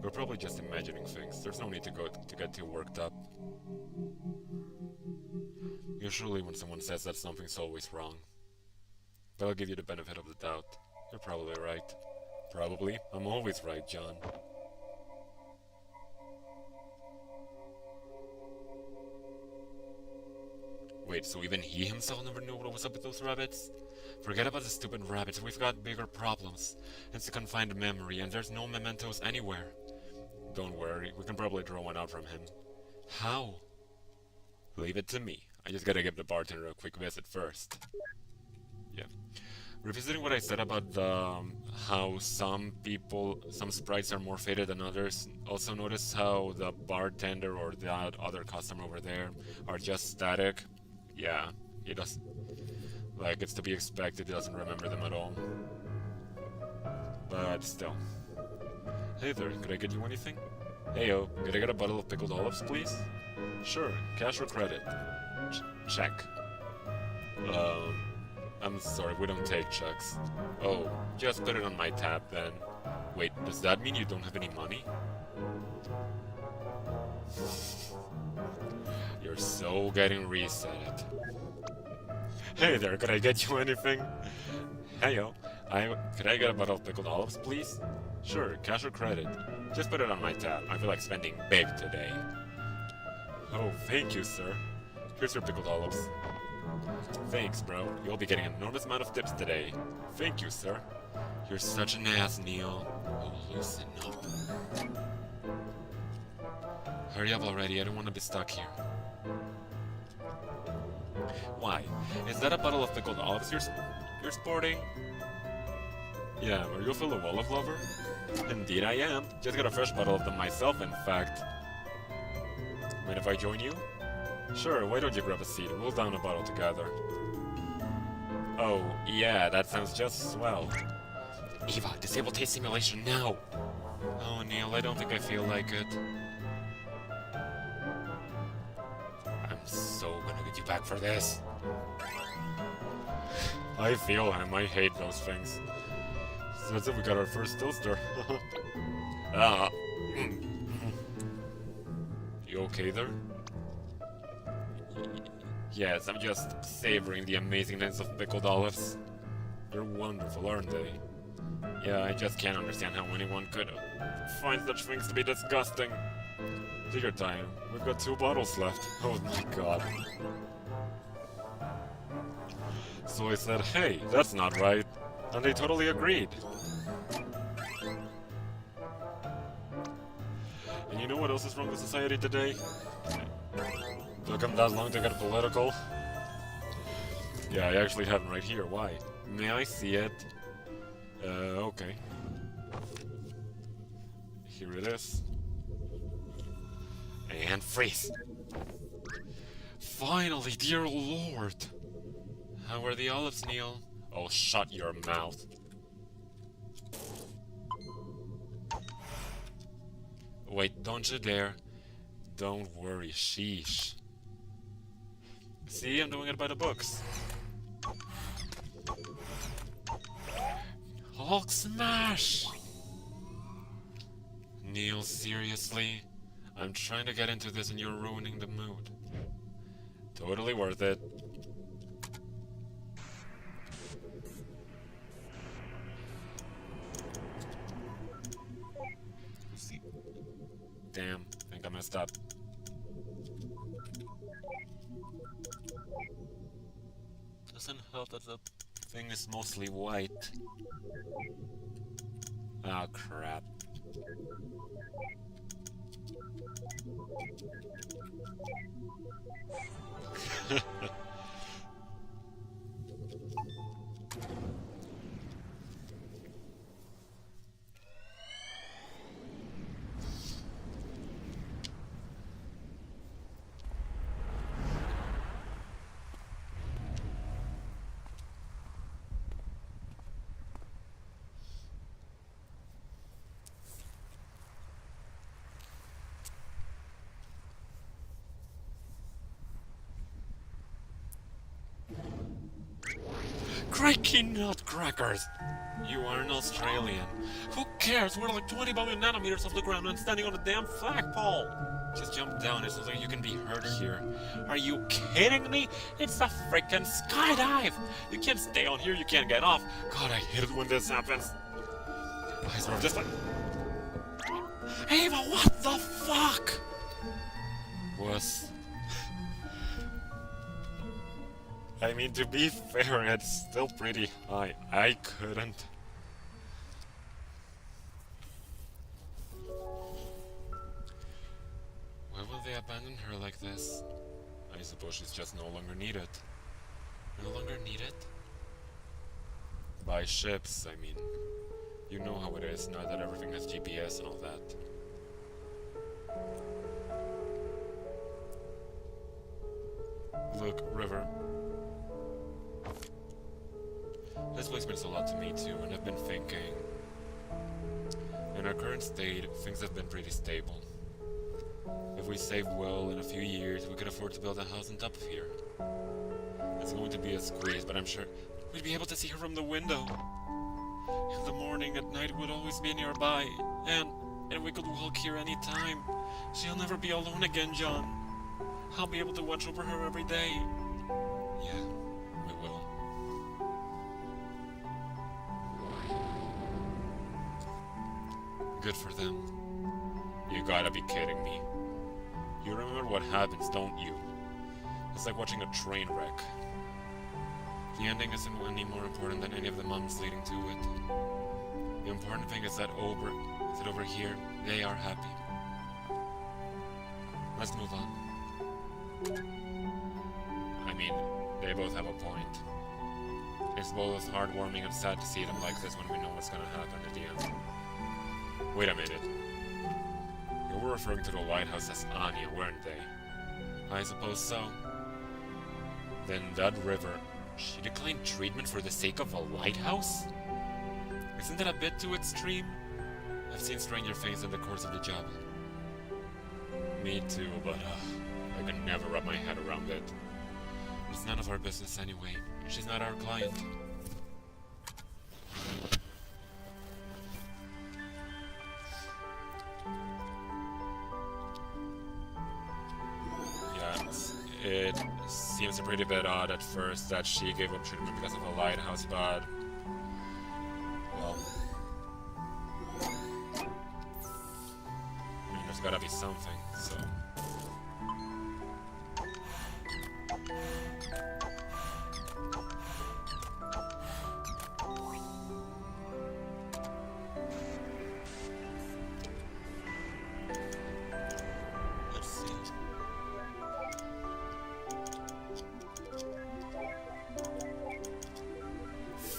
You're probably just imagining things. There's no need to get too worked up. Usually when someone says that, something's always wrong. But I'll give you the benefit of the doubt. You're probably right. Probably. I'm always right, John. Wait, so even he himself never knew what was up with those rabbits? Forget about the stupid rabbits, we've got bigger problems. It's a confined memory, and there's no mementos anywhere. Don't worry, we can probably draw one out from him. How? Leave it to me. I just gotta give the bartender a quick visit first. Yeah. Revisiting what I said about how some sprites are more faded than others. Also notice how the bartender or that other customer over there are just static. Yeah, he does. Like, it's to be expected, he doesn't remember them at all. But still. Hey there, could I get you anything? Heyo, could I get a bottle of pickled olives, please? Sure, cash or credit? Check. I'm sorry, we don't take checks. Oh, just put it on my tab then. Wait, does that mean you don't have any money? You're so getting reset. Hey there, could I get you anything? Heyo, could I get a bottle of pickled olives, please? Sure, cash or credit? Just put it on my tab. I feel like spending big today. Oh, thank you, sir. Here's your pickled olives. Thanks, bro. You'll be getting an enormous amount of tips today. Thank you, sir. You're such an ass, Neil. Oh, loosen up. Hurry up already, I don't want to be stuck here. Why? Is that a bottle of pickled olives you're sporting? Yeah, are you a fellow olive lover? Indeed I am. Just got a fresh bottle of them myself, in fact. Mind if I join you? Sure, why don't you grab a seat? We'll down a bottle together. Oh, yeah, that sounds just swell. Eva, disable taste simulation now! Oh, Neil, I don't think I feel like it. I'm so gonna get you back for this. I feel him, I hate those things. So that's it, we got our first toaster. You okay there? Yes, I'm just savoring the amazingness of pickled olives. They're wonderful, aren't they? Yeah, I just can't understand how anyone could find such things to be disgusting. Take your time. We've got 2 bottles left. Oh my god. So I said, hey, that's not right. And they totally agreed. And you know what else is wrong with society today? Took them that long to get political? Yeah, I actually have them right here. Why? May I see it? Okay. Here it is. And freeze! Finally, dear lord! How are the olives, Neil? Oh, shut your mouth. Wait, don't you dare. Don't worry, sheesh. See, I'm doing it by the books. Hulk smash! Neil, seriously? I'm trying to get into this and you're ruining the mood. Totally worth it. Damn, I think I messed up. Doesn't help that the thing is mostly white. Oh crap. Crikey nutcrackers! You are an Australian. Who cares? We're like 20 billion nanometers off the ground and standing on a damn flagpole! Just jump down, it's not like you can be hurt here. Are you kidding me? It's a freaking skydive! You can't stay on here, you can't get off. God, I hate it when this happens. I sort of just like... Ava, what the fuck? I mean, to be fair, it's still pretty high. I couldn't. Why would they abandon her like this? I suppose she's just no longer needed. No longer needed? By ships, I mean. You know how it is now that everything has GPS and all that. Look, River. This place means a lot to me too, and I've been thinking. In our current state, things have been pretty stable. If we save well in a few years, we could afford to build a house on top of here. It's going to be a squeeze, but I'm sure we'd be able to see her from the window. In the morning, at night, we'd always be nearby, and we could walk here any time. She'll never be alone again, John. I'll be able to watch over her every day. Yeah, we will. Good for them. You gotta be kidding me. You remember what happens, don't you? It's like watching a train wreck. The ending isn't any more important than any of the moments leading to it. The important thing is that over here, they are happy. Let's move on. I mean, they both have a point. It's both heartwarming and sad to see them like this when we know what's gonna happen at the end. Wait a minute. You were referring to the lighthouse as Anya, weren't they? I suppose so. Then that river, she declined treatment for the sake of a lighthouse? Isn't that a bit too extreme? I've seen stranger things in the course of the job. Me too, but I can never wrap my head around it. It's none of our business anyway. She's not our client. It seems a pretty bit odd at first that she gave up treatment because of a lighthouse, but... well... I mean, there's gotta be something, so...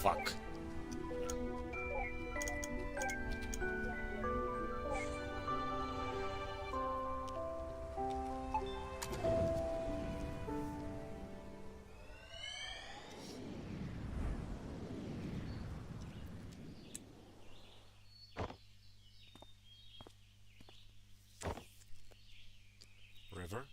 Fuck. River?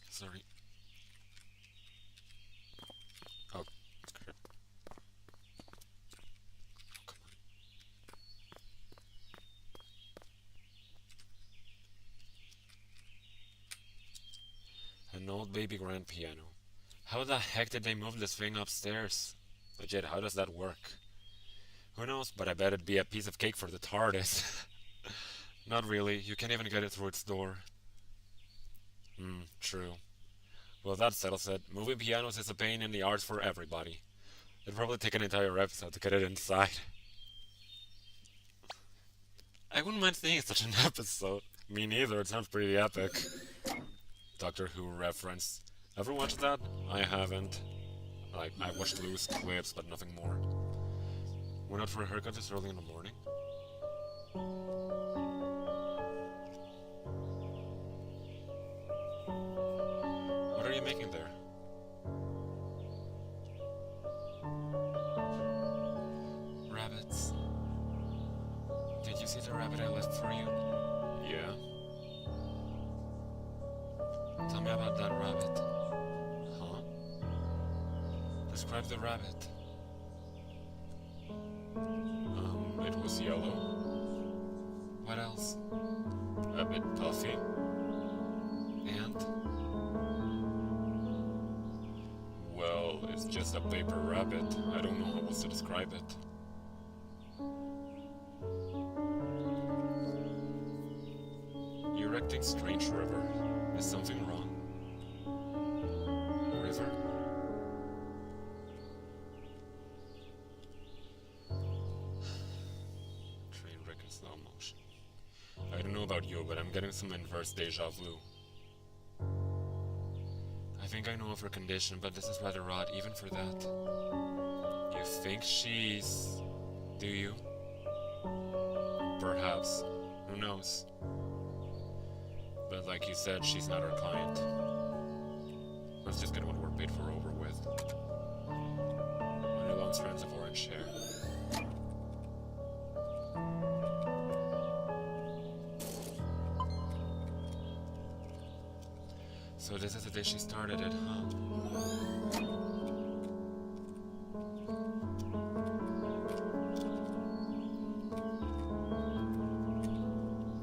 Sorry. Oh, crap. Oh, come on. An old baby grand piano. How the heck did they move this thing upstairs? Legit, how does that work? Who knows, but I bet it'd be a piece of cake for the TARDIS. Not really, you can't even get it through its door. True. Well, that settles it. Moving pianos is a pain in the arse for everybody. It'd probably take an entire episode to get it inside. I wouldn't mind seeing such an episode. Me neither, it sounds pretty epic. Doctor Who reference. Ever watched that? I haven't. Like, I watched loose clips, but nothing more. Went out for a haircut this early in the morning. What are you making there? Rabbits. Did you see the rabbit I left for you? Yeah. Tell me about that rabbit. Huh? Describe the rabbit. It was yellow. What else? A bit puffy. And? Well, it's just a paper rabbit. I don't know how else to describe it. directing Strange River. Is something wrong? River? Train wreck in slow motion. I don't know about you, but I'm getting some inverse deja vu. I think I know of her condition, but this is rather odd, even for that. You think she's... do you? Perhaps. Who knows? But like you said, she's not our client. Let's just get what we're paid for over with. Money long strands of orange hair. So this is the day she started it, huh?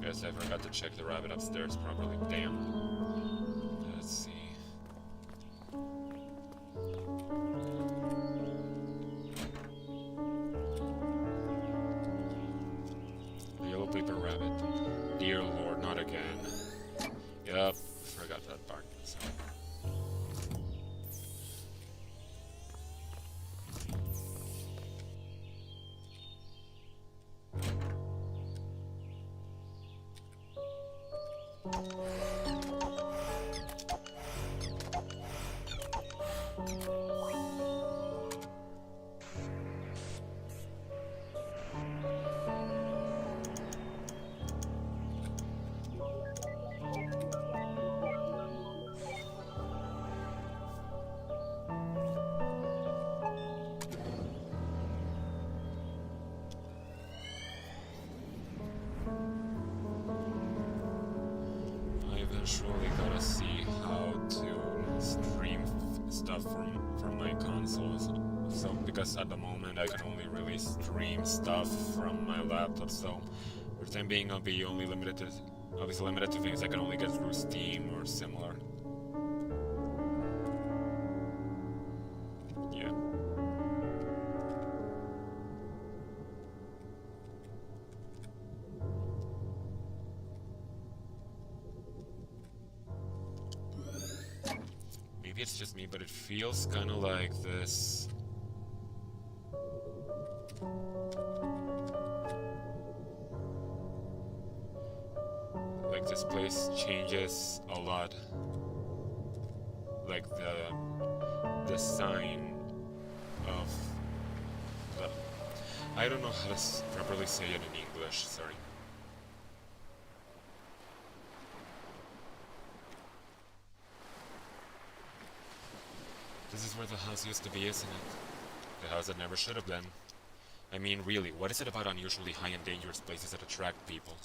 Guess I forgot to check the rabbit upstairs properly. Damn. Let's see. The yellow paper rabbit. Dear Lord, not again. Yup, forgot that part. So. Eventually gotta see how to stream stuff from my consoles. So because at the moment I can only really stream stuff from my laptop. So for the time being, I'll be only obviously limited to things I can only get through Steam or similar. Yeah. Maybe it's just me, but it feels kind of like this. Like this place changes a lot. Like the sign of the... I don't know how to properly say it in English, sorry. This is where the house used to be, isn't it? The house that never should have been. I mean, really, what is it about unusually high and dangerous places that attract people?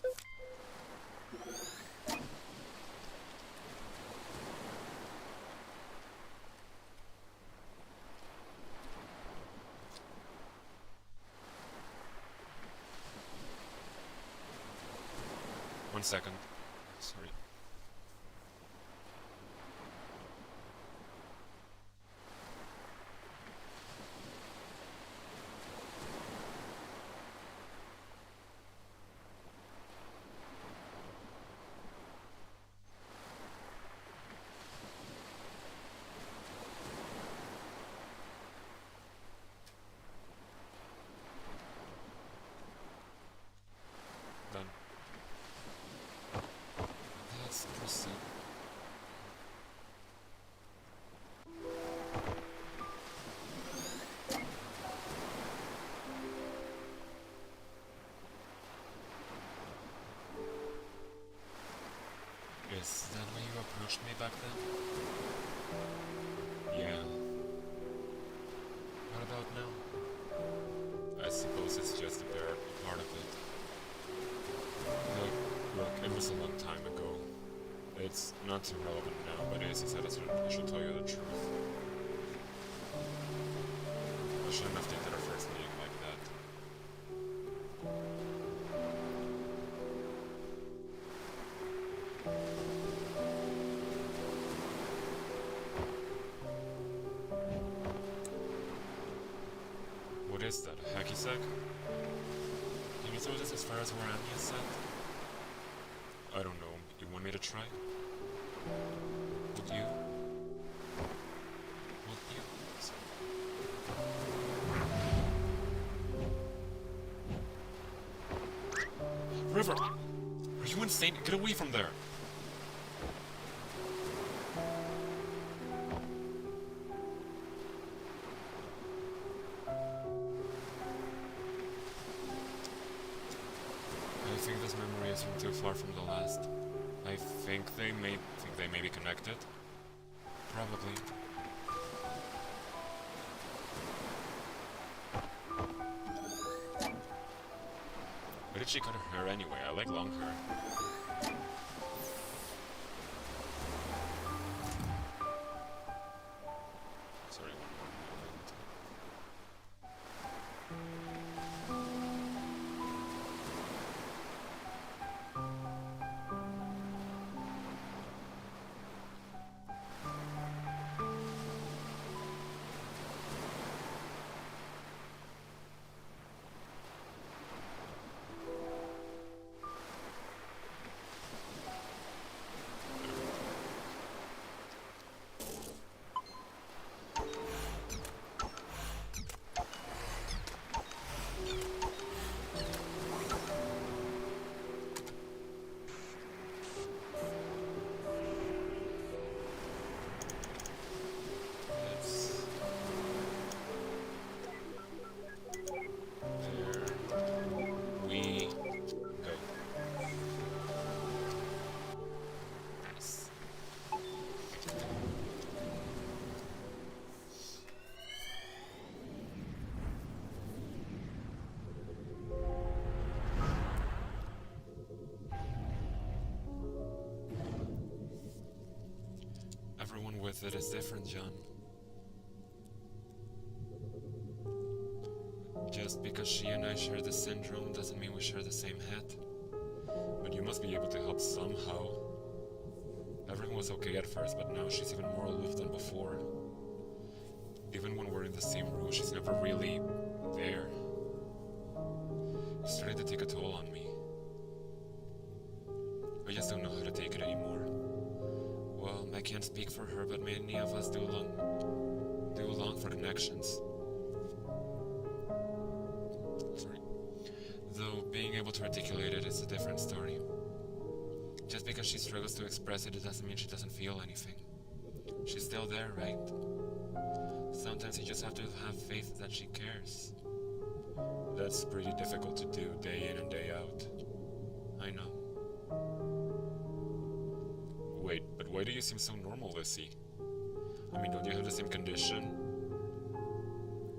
One second. Sorry. Done. Let's proceed. Is that why you approached me back then? Yeah. What about now? I suppose it's just a part of it. Look, it was a long time ago. It's not too relevant now, but Ace said I should tell you the truth. I shouldn't have taken our first meeting like that. What is that, a hacky sack? Can you throw this as far as where Anya is at? I don't know. You want me to try? Would you? Would you? River! Are you insane? Get away from there! I think this memory isn't too far from the last. I think they may be connected. Probably. Why did she cut her hair anyway? I like long hair. Sorry, one more moment. Everyone with it is different, John. Just because she and I share the syndrome doesn't mean we share the same head. But you must be able to help somehow. Everything was okay at first, but now she's even more aloof than before. Even when we're in the same room, she's never really there. It's starting to take a toll on me. I just don't know how to take it anymore. Well, I can't speak for her, but many of us do long for connections. Sorry. Though being able to articulate it is a different story. Just because she struggles to express it, it doesn't mean she doesn't feel anything. She's still there, right? Sometimes you just have to have faith that she cares. That's pretty difficult to do day in and day out. I know. Wait, but why do you seem so normal, Lissy? I mean, don't you have the same condition?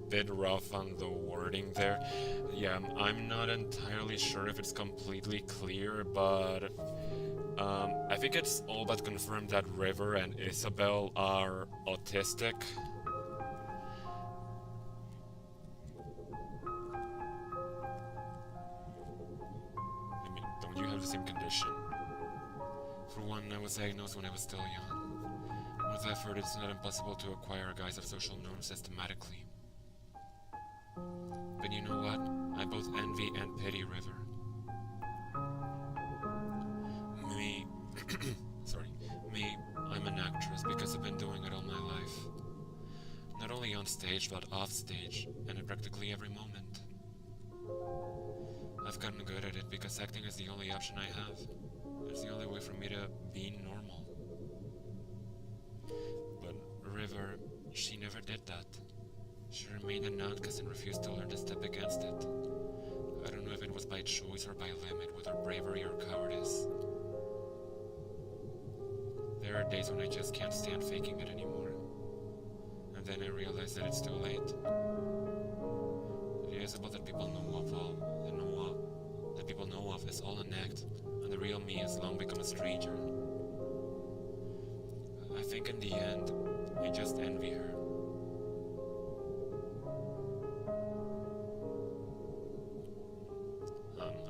Bit rough on the wording there. Yeah, I'm not entirely sure if it's completely clear, but I think it's all but confirmed that River and Isabel are autistic. I mean, don't you have the same condition? For one, I was diagnosed when I was still young. With effort, it's not impossible to acquire a guise of social norms systematically. But you know what? I both envy and pity River. Me, I'm an actress because I've been doing it all my life. Not only on stage, but off stage, and at practically every moment. I've gotten good at it because acting is the only option I have. It's the only way for me to be normal. But River, she never did that. She remained an outcast and refused to learn to step against it. I don't know if it was by choice or by limit, whether bravery or cowardice. There are days when I just can't stand faking it anymore. And then I realize that it's too late. The Isabel that people know of is all an act, and the real me has long become a stranger. I think in the end, I just envy her.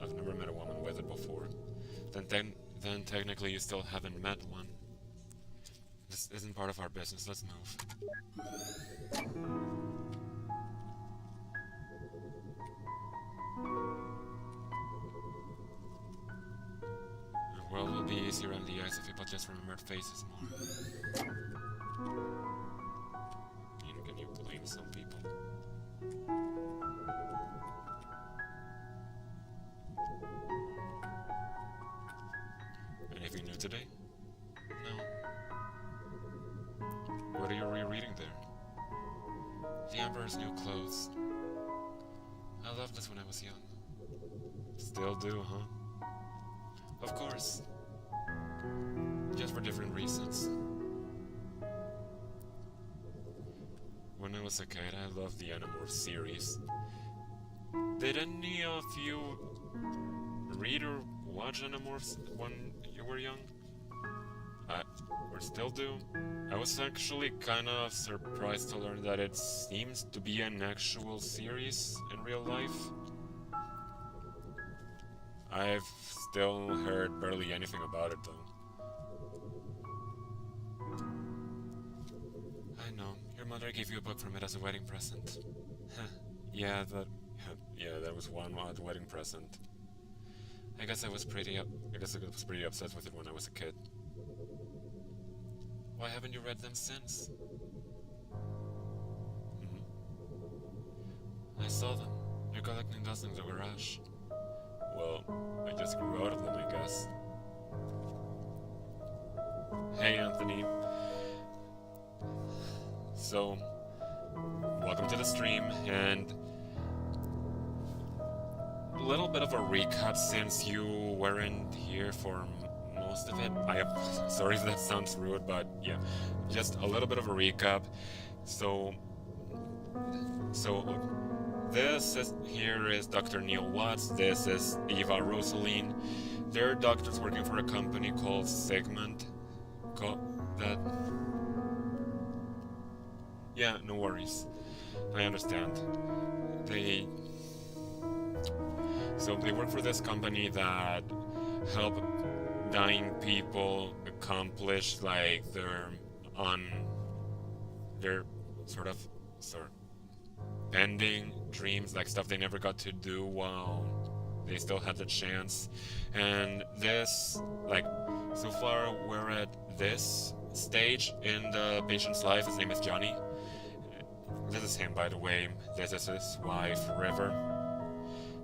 I've never met a woman with it before. Then technically you still haven't met one. This isn't part of our business, let's move. The world will be see around the eyes if people just remembered faces more. Can you blame some people? Anything new today? No. What are you rereading there? The Emperor's New Clothes. I loved this when I was young. Still do, huh? Of course. Just for different reasons. When I was a kid, I loved the Animorphs series. Did any of you read or watch Animorphs when you were young? Or still do? I was actually kind of surprised to learn that it seems to be an actual series in real life. I've still heard barely anything about it though. I know, your mother gave you a book from it as a wedding present. yeah, that was one odd wedding present. I guess I was pretty upset with it when I was a kid. Why haven't you read them since? I saw them. You're collecting dust in the garage. Well, I just grew out of them, I guess. Hey, Anthony. So, welcome to the stream, and a little bit of a recap since you weren't here for most of it. Sorry if that sounds rude, but yeah, just a little bit of a recap. So here is Dr. Neil Watts. This is Eva Rosalene. They're doctors working for a company called Sigmund Corp. Yeah, no worries. I understand. They work for this company that help dying people accomplish like their sort of ending dreams, like stuff they never got to do while they still had the chance. And this, like, so far we're at this stage in the patient's life. His name is Johnny. This is him, by the way. This is his wife, River.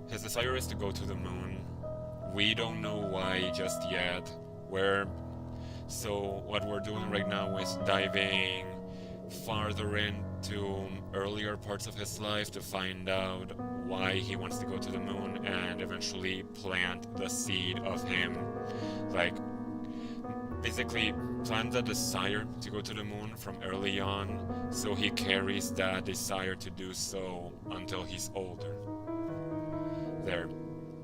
His desire is to go to the moon. We don't know why just yet. So what we're doing right now is diving farther into earlier parts of his life to find out why he wants to go to the moon and eventually plant the seed of him, like, basically plant the desire to go to the moon from early on, so he carries that desire to do so until he's older. There.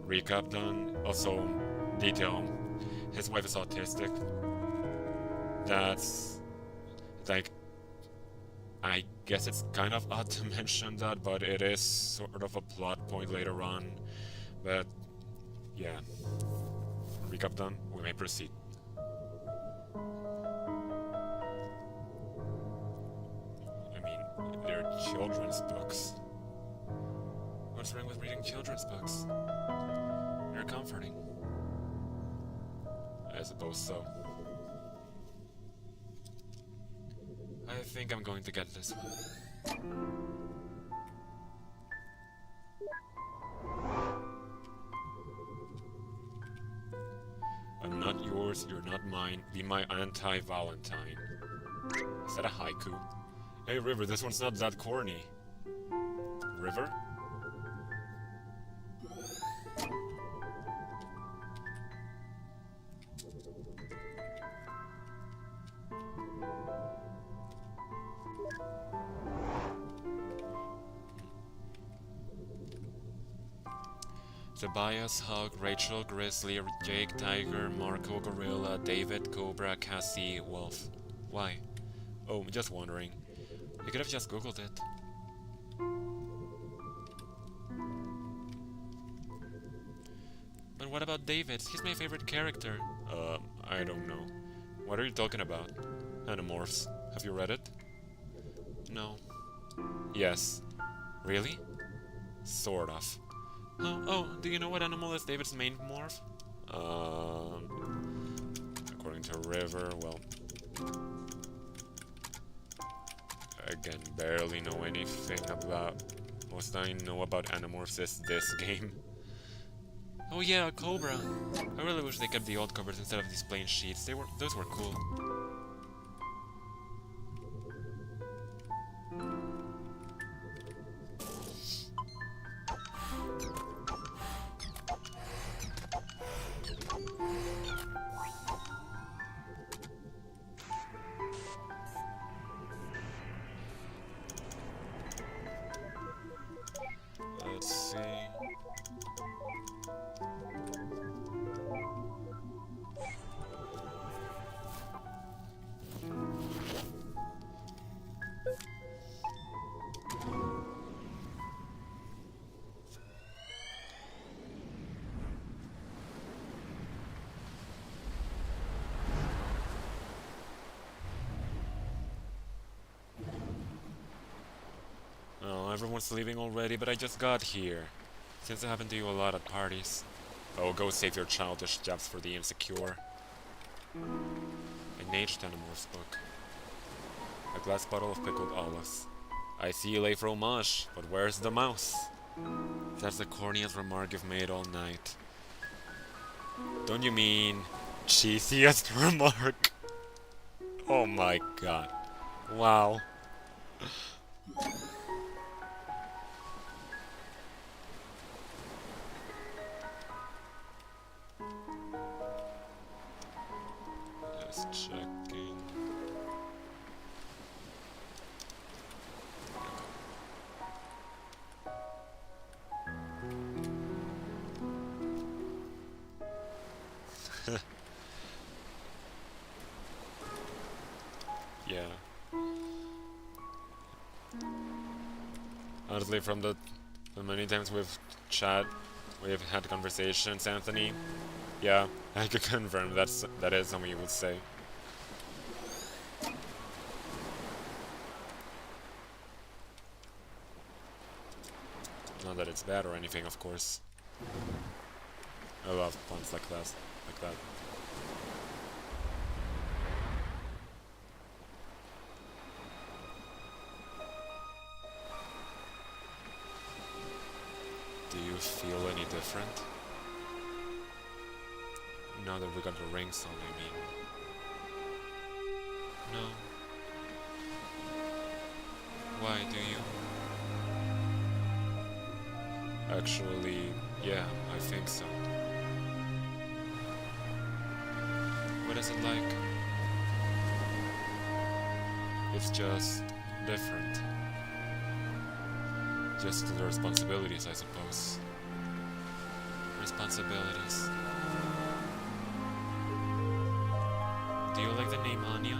Recap done. Also, detail. His wife is autistic. That's, like, I guess it's kind of odd to mention that, but it is sort of a plot point later on. But, yeah. Recap done. We may proceed. I mean, they're children's books. What's wrong with reading children's books? They're comforting. I suppose so. I think I'm going to get this one. I'm not yours, you're not mine. Be my anti-Valentine. Is that a haiku? Hey River, this one's not that corny. River? Tobias, Hug, Rachel, Grizzly, Jake, Tiger, Marco, Gorilla, David, Cobra, Cassie, Wolf. Why? Oh, just wondering. You could have just googled it. But what about David? He's my favorite character. I don't know. What are you talking about? Animorphs. Have you read it? No. Yes. Really? Sort of. Oh, do you know what animal is David's main morph? going to a river, well... Again, barely know anything about... Most I know about Animorphs is this game. Oh yeah, a Cobra! I really wish they kept the old covers instead of these plain sheets. Those were cool. Let's see... Oh, everyone's leaving already, but I just got here. Since it happened to you a lot at parties. Oh, go save your childish jabs for the insecure. An aged Animorphs book. A glass bottle of pickled olives. I see you lay fromage, but where's the mouse? That's the corniest remark you've made all night. Don't you mean cheesiest remark? Oh my god. Wow. Just checking. Yeah. Honestly, from the many times we've had conversations, Anthony, yeah, I could confirm that is something you would say. Not that it's bad or anything, of course. I love puns like that. Do you feel any different? Now that we got the rings on, I mean. No. Why do you? Actually, yeah, I think so. What is it like? It's just different. Just the responsibilities, I suppose. Responsibilities. Do you like the name Anya?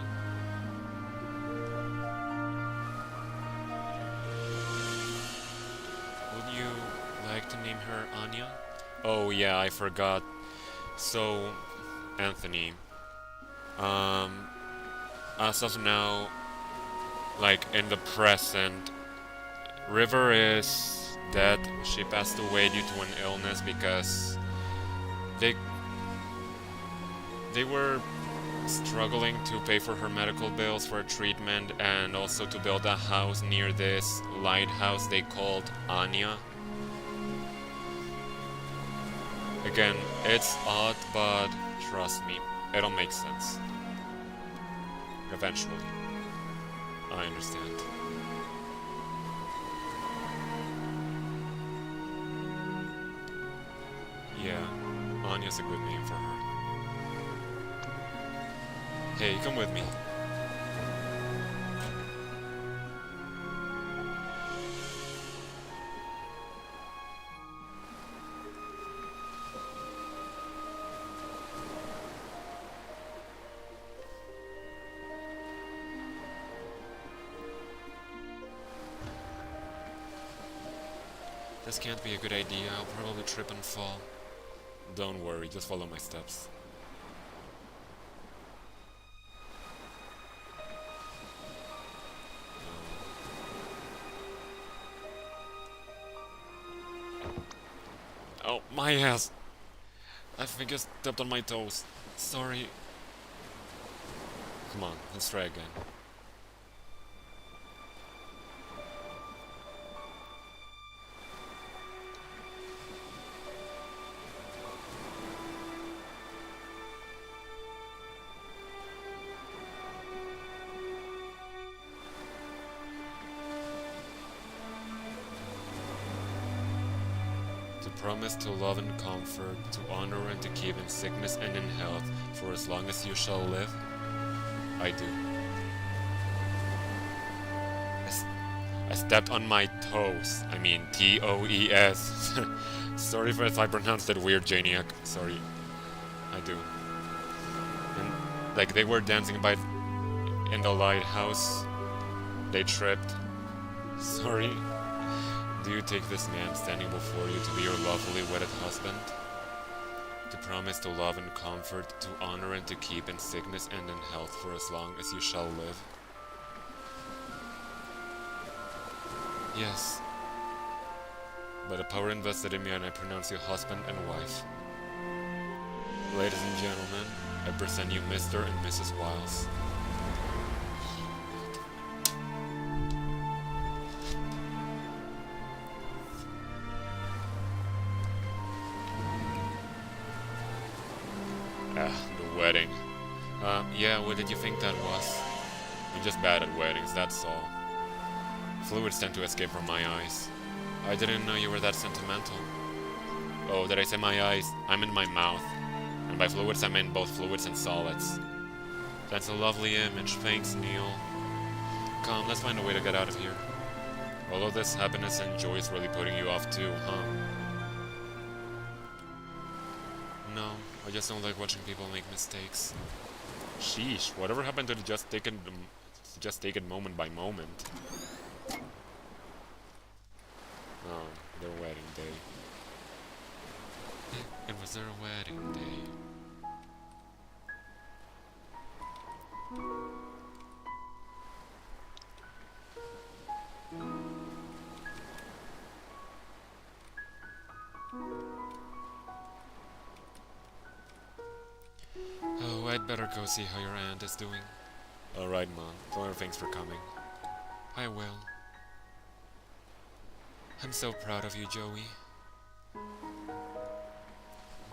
Would you like to name her Anya? Oh yeah, I forgot. So, Anthony, as of now, like in the present, River is dead. She passed away due to an illness because they were struggling to pay for her medical bills for treatment and also to build a house near this lighthouse they called Anya. Again, it's odd, but trust me, it'll make sense. Eventually. I understand. Yeah, Anya's a good name for her. Hey, come with me. This can't be a good idea. I'll probably trip and fall. Don't worry, just follow my steps. Oh, my ass! I think I stepped on my toes. Sorry. Come on, let's try again. To promise to love and comfort, to honor and to keep in sickness and in health, for as long as you shall live? I do. I stepped on my toes. I mean, T-O-E-S. Sorry if I pronounced it weird, Janiac. Sorry. I do. And, like, they were dancing by in the lighthouse. They tripped. Sorry. Do you take this man standing before you to be your lawfully wedded husband? To promise to love and comfort, to honor and to keep in sickness and in health for as long as you shall live? Yes. By the power invested in me, and I pronounce you husband and wife. Ladies and gentlemen, I present you Mr. and Mrs. Wiles. The wedding. Yeah, what did you think that was? I'm just bad at weddings, that's all. Fluids tend to escape from my eyes. I didn't know you were that sentimental. Oh, did I say my eyes? I meant my mouth. And by fluids I meant both fluids and solids. That's a lovely image, thanks, Neil. Come, let's find a way to get out of here. All of this happiness and joy is really putting you off too, huh? No, I just don't like watching people make mistakes. Sheesh, whatever happened to the just take it moment by moment? Oh, their wedding day. It was their wedding day. Oh, I'd better go see how your aunt is doing. Alright, Mom. Tell her thanks for coming. I will. I'm so proud of you, Joey.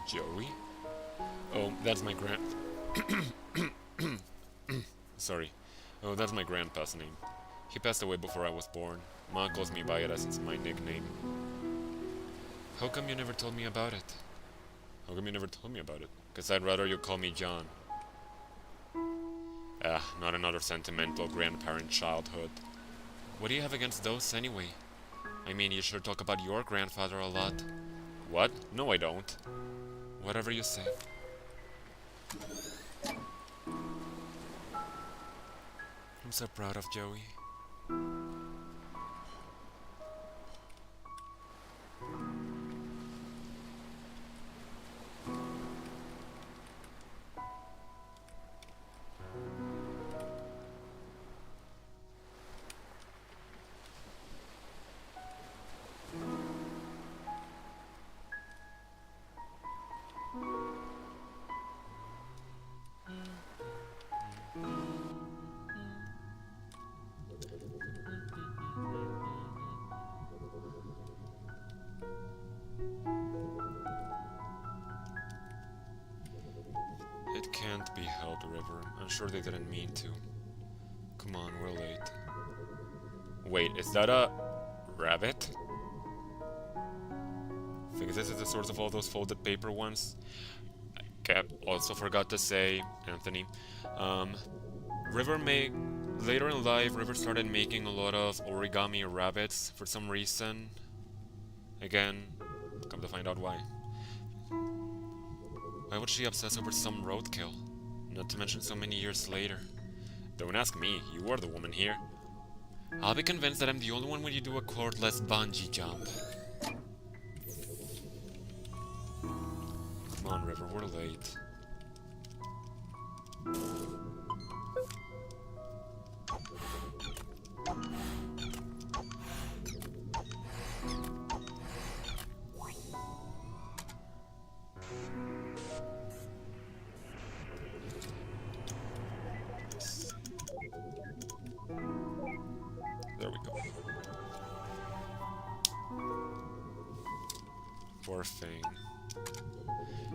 Joey? Oh, that's my Sorry. Oh, that's my grandpa's name. He passed away before I was born. Ma calls me by it as it's my nickname. How come you never told me about it? How come you never told me about it? 'Cause I'd rather you call me John. Not another sentimental grandparent childhood. What do you have against those anyway? I mean, you sure talk about your grandfather a lot. What? No, I don't. Whatever you say. I'm so proud of Joey. It can't be helped, River. I'm sure they didn't mean to. Come on, we're late. Wait, is that a rabbit? Think this is the source of all those folded paper ones? Also forgot to say, Anthony. Later in life, River started making a lot of origami rabbits for some reason. Again, come to find out why. Why would she obsess over some roadkill? Not to mention so many years later. Don't ask me, you are the woman here. I'll be convinced that I'm the only one when you do a cordless bungee jump. Come on, River, we're late. Poor thing.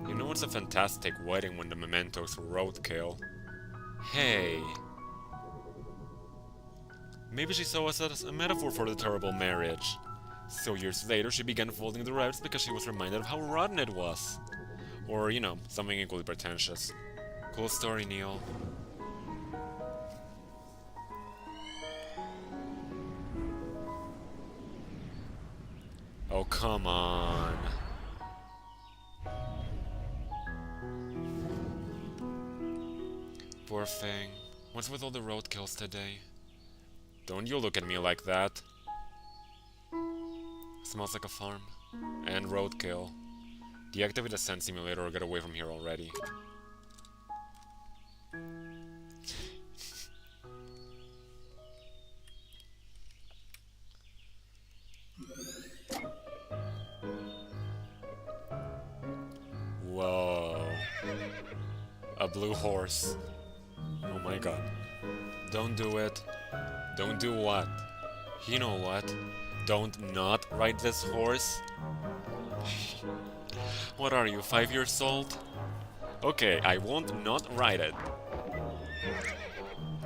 You know what's a fantastic wedding when the mementos roadkill? Hey! Maybe she saw us as a metaphor for the terrible marriage. So years later, she began folding the Reives because she was reminded of how rotten it was. Or, you know, something equally pretentious. Cool story, Neil. Oh, come on. Poor thing. What's with all the roadkills today? Don't you look at me like that. Smells like a farm. And roadkill. Deactivate the scent simulator or get away from here already. Whoa. A blue horse. Oh my god. Don't do it. Don't do what? You know what? Don't not ride this horse? What are you, 5 years old? Okay, I won't not ride it.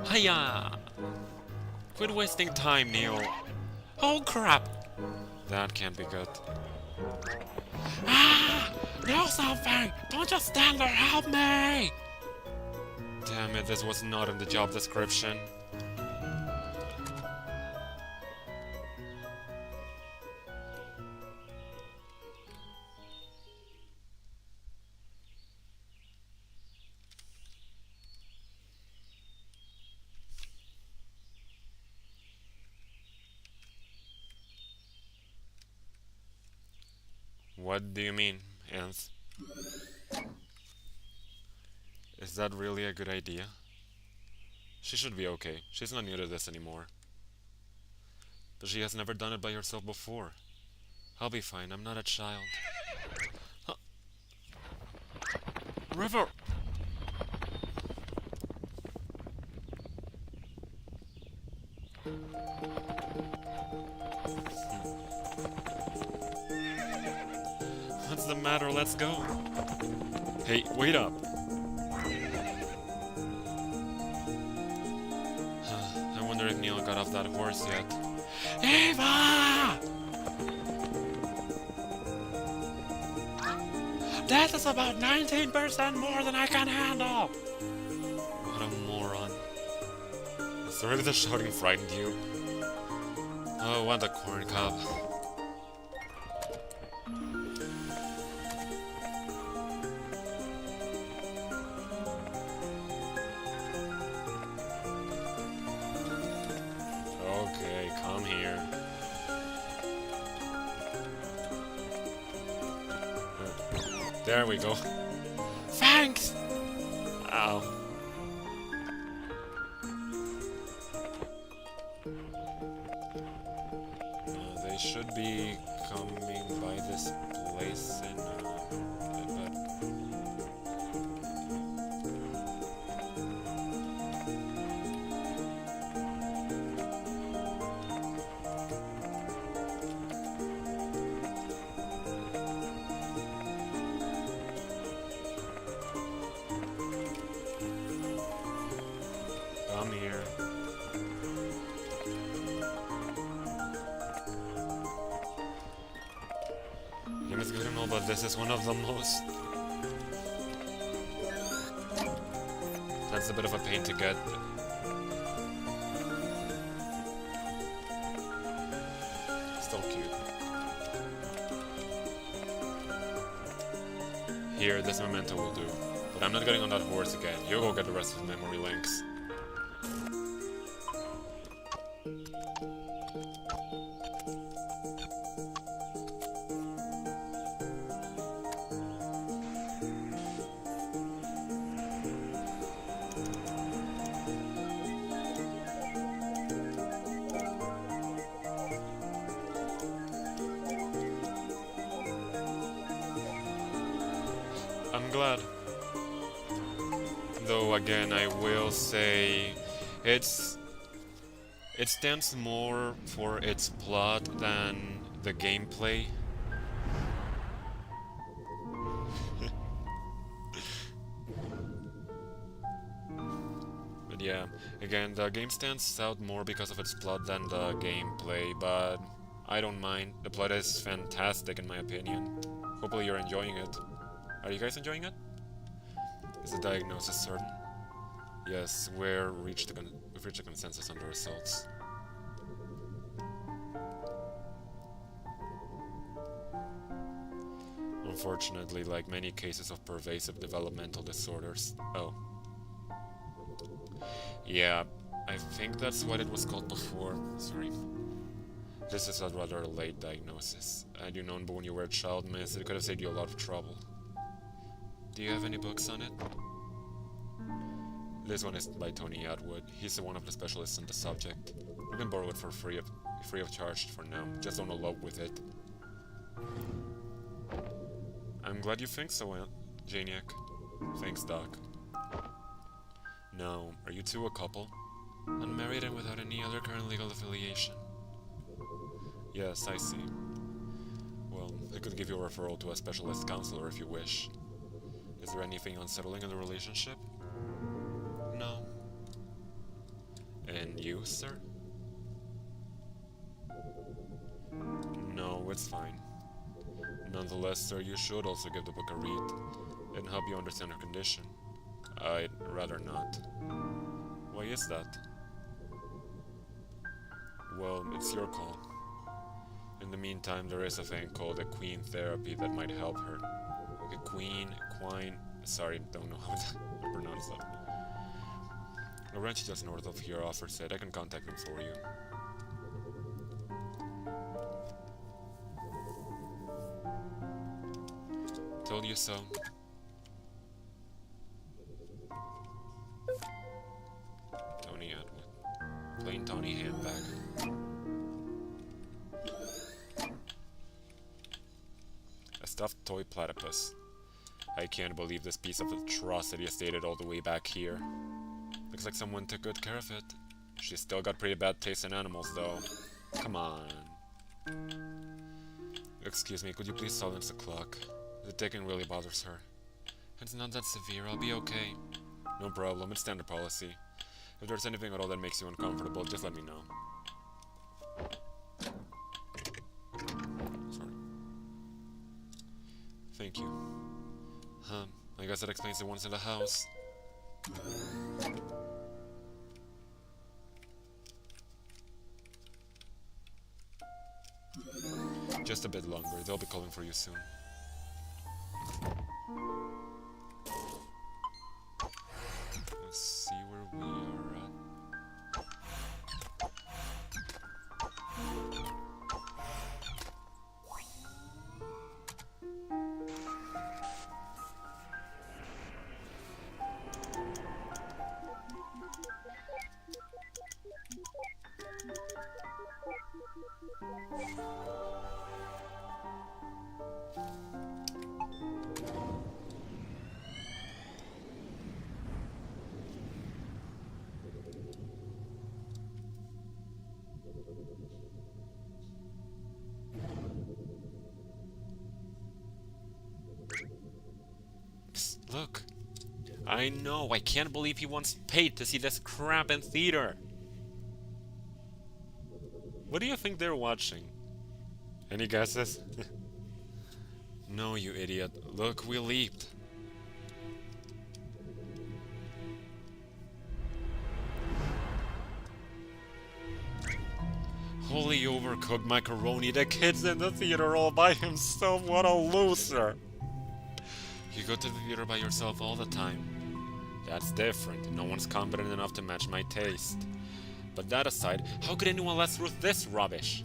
Hiya! Quit wasting time, Neil. Oh crap! That can't be good. Ah! Do something! Don't just stand there, help me! Damn it, this was not in the job description. What do you mean, Anth? Is that really a good idea? She should be okay. She's not new to this anymore. But she has never done it by herself before. I'll be fine. I'm not a child. Huh. River! What's the matter? Let's go. Hey, wait up. I wonder if Neil got off that horse yet. Eva! That is about 19% more than I can handle! What a moron. Sorry if the shouting frightened you. Oh, what a corn cob. Okay, come here. There we go. Thanks! Ow. They should be coming by this place in a bit. Come here. Game is good and all, but this is one of the most... That's a bit of a pain to get. Still cute. Here, this memento will do. But I'm not getting on that horse again. You go get the rest of the memory links. I'm glad. Though again, I will say it stands more for its plot than the gameplay. Yeah, again, the game stands out more because of its plot than the gameplay, but I don't mind. The plot is fantastic in my opinion. Hopefully you're enjoying it. Are you guys enjoying it? Is the diagnosis certain? Yes, we've reached a consensus on the results. Unfortunately, like many cases of pervasive developmental disorders. Oh. Yeah, I think that's what it was called before. Sorry. This is a rather late diagnosis. Had you known when you were a child, miss, it could have saved you a lot of trouble. Do you have any books on it? This one is by Tony Atwood. He's one of the specialists on the subject. You can borrow it for free of charge for now. Just don't elope with it. I'm glad you think so, Janiak. Thanks, Doc. Now, are you two a couple? Unmarried and without any other current legal affiliation. Yes, I see. Well, I could give you a referral to a specialist counselor if you wish. Is there anything unsettling in the relationship? No. And you, sir? No, it's fine. Nonetheless, sir, you should also give the book a read. It'll help you understand her condition. I'd rather not. Why is that? Well, it's your call. In the meantime, there is a thing called equine therapy that might help her. Equine, sorry, don't know how to pronounce that. A ranch just north of here offers it. I can contact them for you. Told you so. Tony Atwood. Plain Tony handbag. A stuffed toy platypus. I can't believe this piece of atrocity is dated all the way back here. Looks like someone took good care of it. She's still got pretty bad taste in animals, though. Come on. Excuse me, could you please silence the clock? The ticking really bothers her. It's not that severe, I'll be okay. No problem, it's standard policy. If there's anything at all that makes you uncomfortable, just let me know. Sorry. Thank you. I guess that explains the ones in the house. Just a bit longer, they'll be calling for you soon. Let's see where we are at. Look. I know, I can't believe he once paid to see this crap in theater. What do you think they're watching? Any guesses? No, you idiot. Look, we leaped. Holy overcooked macaroni, the kid's in the theater all by himself, what a loser! You go to the theater by yourself all the time. That's different. No one's competent enough to match my taste. But that aside, how could anyone let through this rubbish?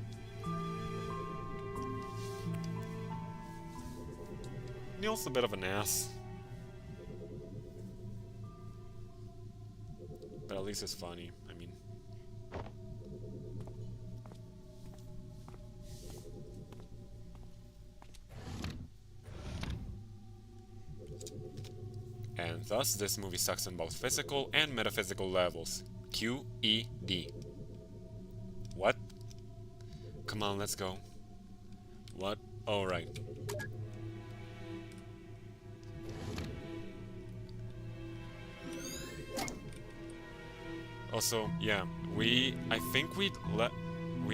Neil's a bit of an ass. But at least it's funny. I mean... And thus, this movie sucks on both physical and metaphysical levels. QED. What? Come on, let's go. What? Oh, right. Also, yeah, I think we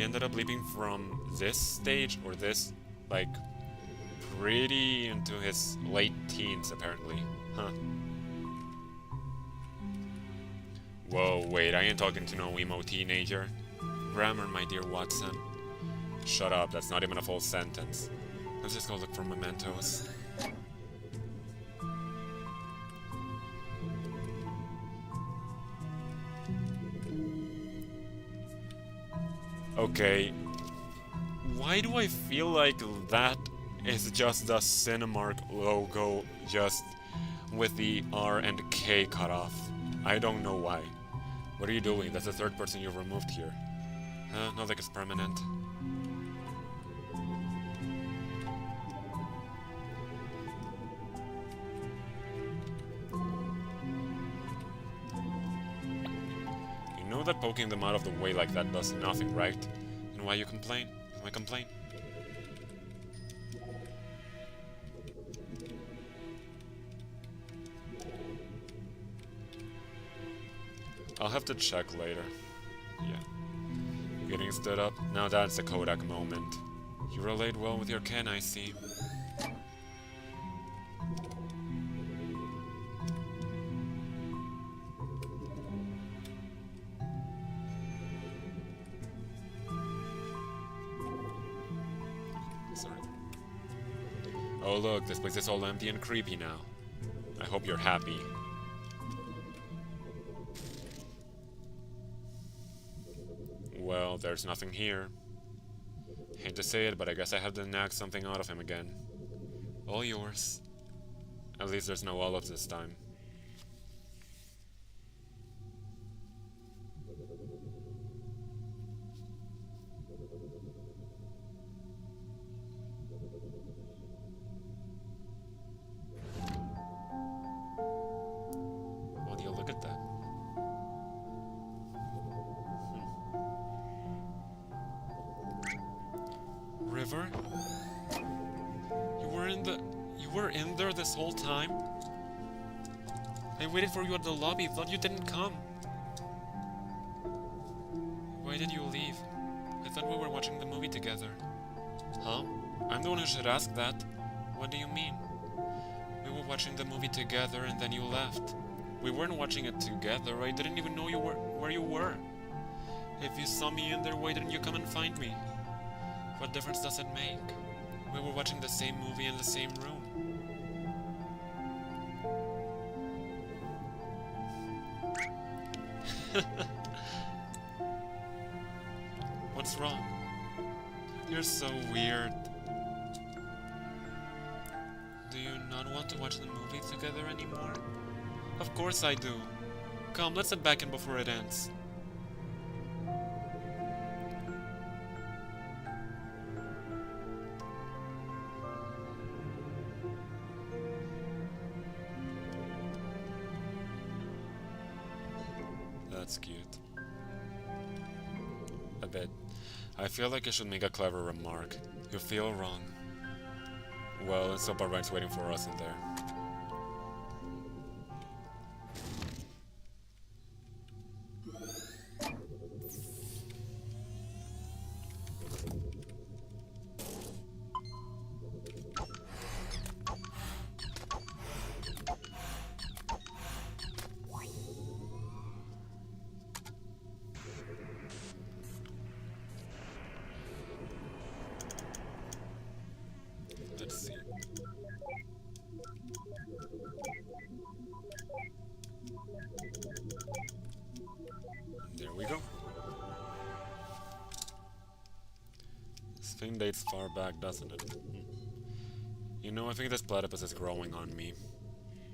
ended up leaping from this stage, or this, like, pretty into his late teens, apparently. Huh. Whoa, wait, I ain't talking to no emo teenager. Grammar, my dear Watson. Shut up, that's not even a full sentence. Let's just go look for mementos. Okay. Why do I feel like that is just the Cinemark logo, just with the R and K cut off? I don't know why. What are you doing? That's the third person you've removed here. Not like it's permanent. You know that poking them out of the way like that does nothing, right? And why you complain? Why complain? I'll have to check later. Yeah. Getting stood up? Now that's the Kodak moment. You relate well with your kin, I see. Sorry. Oh look, this place is all empty and creepy now. I hope you're happy. Well, there's nothing here. Hate to say it, but I guess I have to nag something out of him again. All yours. At least there's no olives this time. Would you look at that? River? You were in there this whole time? I waited for you at the lobby, thought you didn't come. Why did you leave? I thought we were watching the movie together. Huh? I'm the one who should ask that. What do you mean? We were watching the movie together and then you left. We weren't watching it together, I didn't even know where you were. If you saw me in there, why didn't you come and find me? What difference does it make? We were watching the same movie in the same room. What's wrong? You're so weird. Do you not want to watch the movie together anymore? Of course I do. Come, let's head back in before it ends. That's cute. A bit. I feel like I should make a clever remark. You feel wrong. Well, it's Sopa Rights waiting for us in there. Let's see. There we go. This thing dates far back, doesn't it? You know, I think this platypus is growing on me.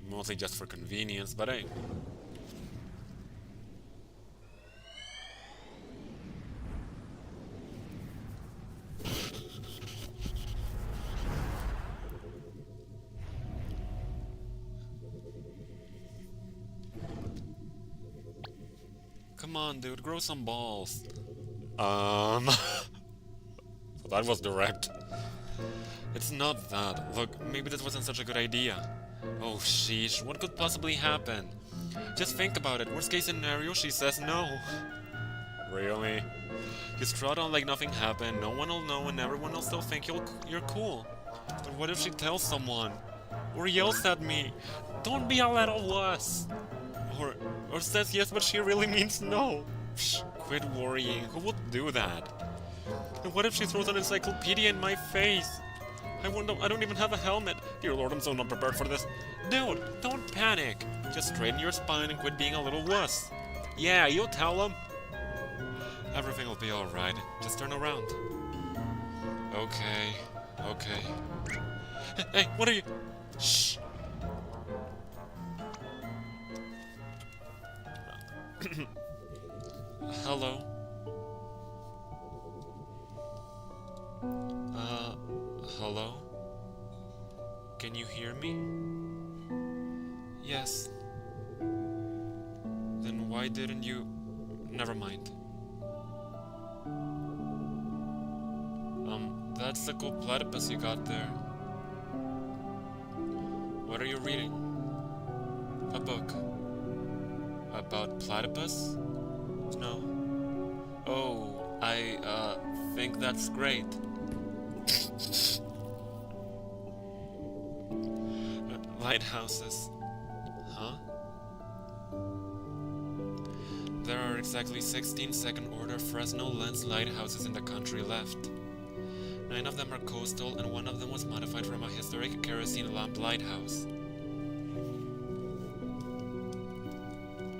Mostly just for convenience, but hey. Come on, dude, grow some balls. So that was direct. It's not that. Look, maybe this wasn't such a good idea. Oh, sheesh, what could possibly happen? Just think about it. Worst case scenario, she says no. Really? You strut on like nothing happened, no one will know, and everyone will still think you're cool. But what if she tells someone? Or yells at me? Don't be a little wuss! Or says yes, but she really means no. Psh, quit worrying. Who would do that? And what if she throws an encyclopedia in my face? I don't even have a helmet. Dear Lord, I'm so not prepared for this. Dude, don't panic. Just straighten your spine and quit being a little wuss. Yeah, you tell him. Everything will be alright. Just turn around. Okay. Hey, what are you? Shh. Hello? Hello? Can you hear me? Yes. Then why didn't you... Never mind. That's the cool platypus you got there. What are you reading? A book. About platypus? No. Oh, I, think that's great. Lighthouses. Huh? There are exactly 16 second-order Fresnel lens lighthouses in the country left. 9 of them are coastal, and 1 of them was modified from a historic kerosene lamp lighthouse.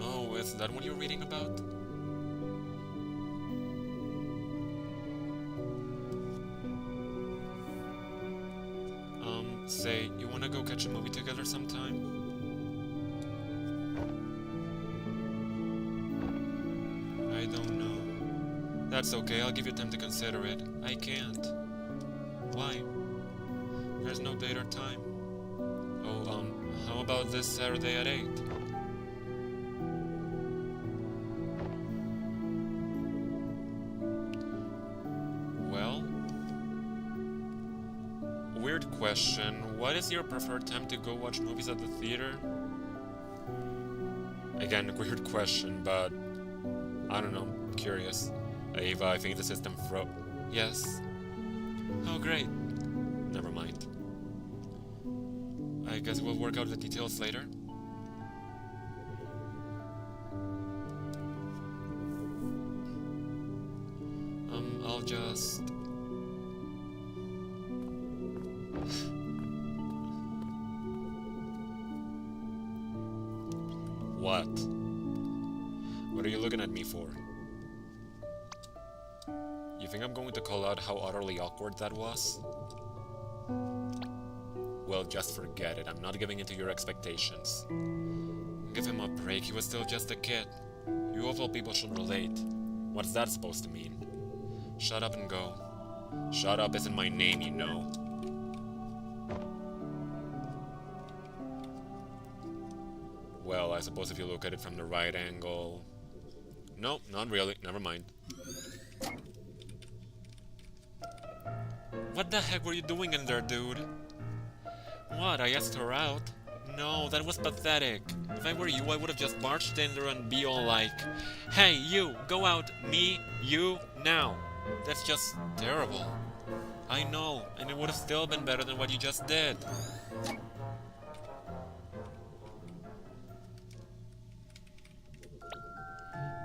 Oh, is that what you're reading about? Say, you wanna go catch a movie together sometime? I don't know. That's okay, I'll give you time to consider it. I can't. Why? There's no date or time. Oh, how about this Saturday at 8? Well? Weird question. What is your preferred time to go watch movies at the theater? Again, weird question, but... I don't know. Curious. Ava, I think the system froze. Yes. Oh, great. Never mind. I guess we'll work out the details later. I'll just... What? What are you looking at me for? You think I'm going to call out how utterly awkward that was? Well, just forget it. I'm not giving in to your expectations. Give him a break. He was still just a kid. You of all people should relate. What's that supposed to mean? Shut up and go. Shut up isn't my name, you know. Well, I suppose if you look at it from the right angle... No, not really. Never mind. What the heck were you doing in there, dude? What, I asked her out? No, that was pathetic. If I were you, I would have just marched in there and be all like, hey, you, go out, me, you, now. That's just terrible. I know, and it would have still been better than what you just did.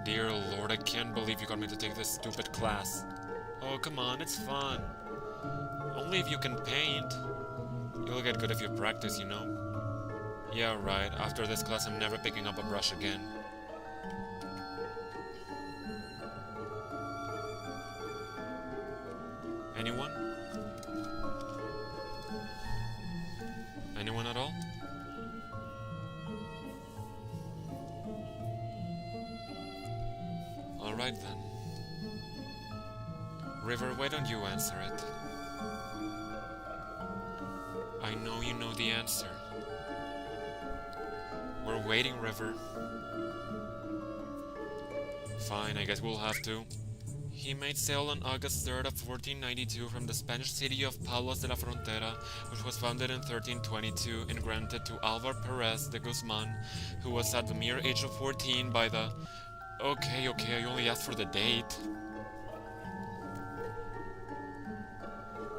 Dear Lord, I can't believe you got me to take this stupid class. Oh, come on, it's fun. Only if you can paint. You'll get good if you practice, you know. Yeah, right. After this class, I'm never picking up a brush again. Anyone? Anyone at all? Alright then. River, why don't you answer it? I know you know the answer. We're waiting, River. Fine, I guess we'll have to. He made sail on August 3rd of 1492 from the Spanish city of Palos de la Frontera, which was founded in 1322 and granted to Alvar Perez de Guzman, who was at the mere age of 14 by the... Okay, I only asked for the date.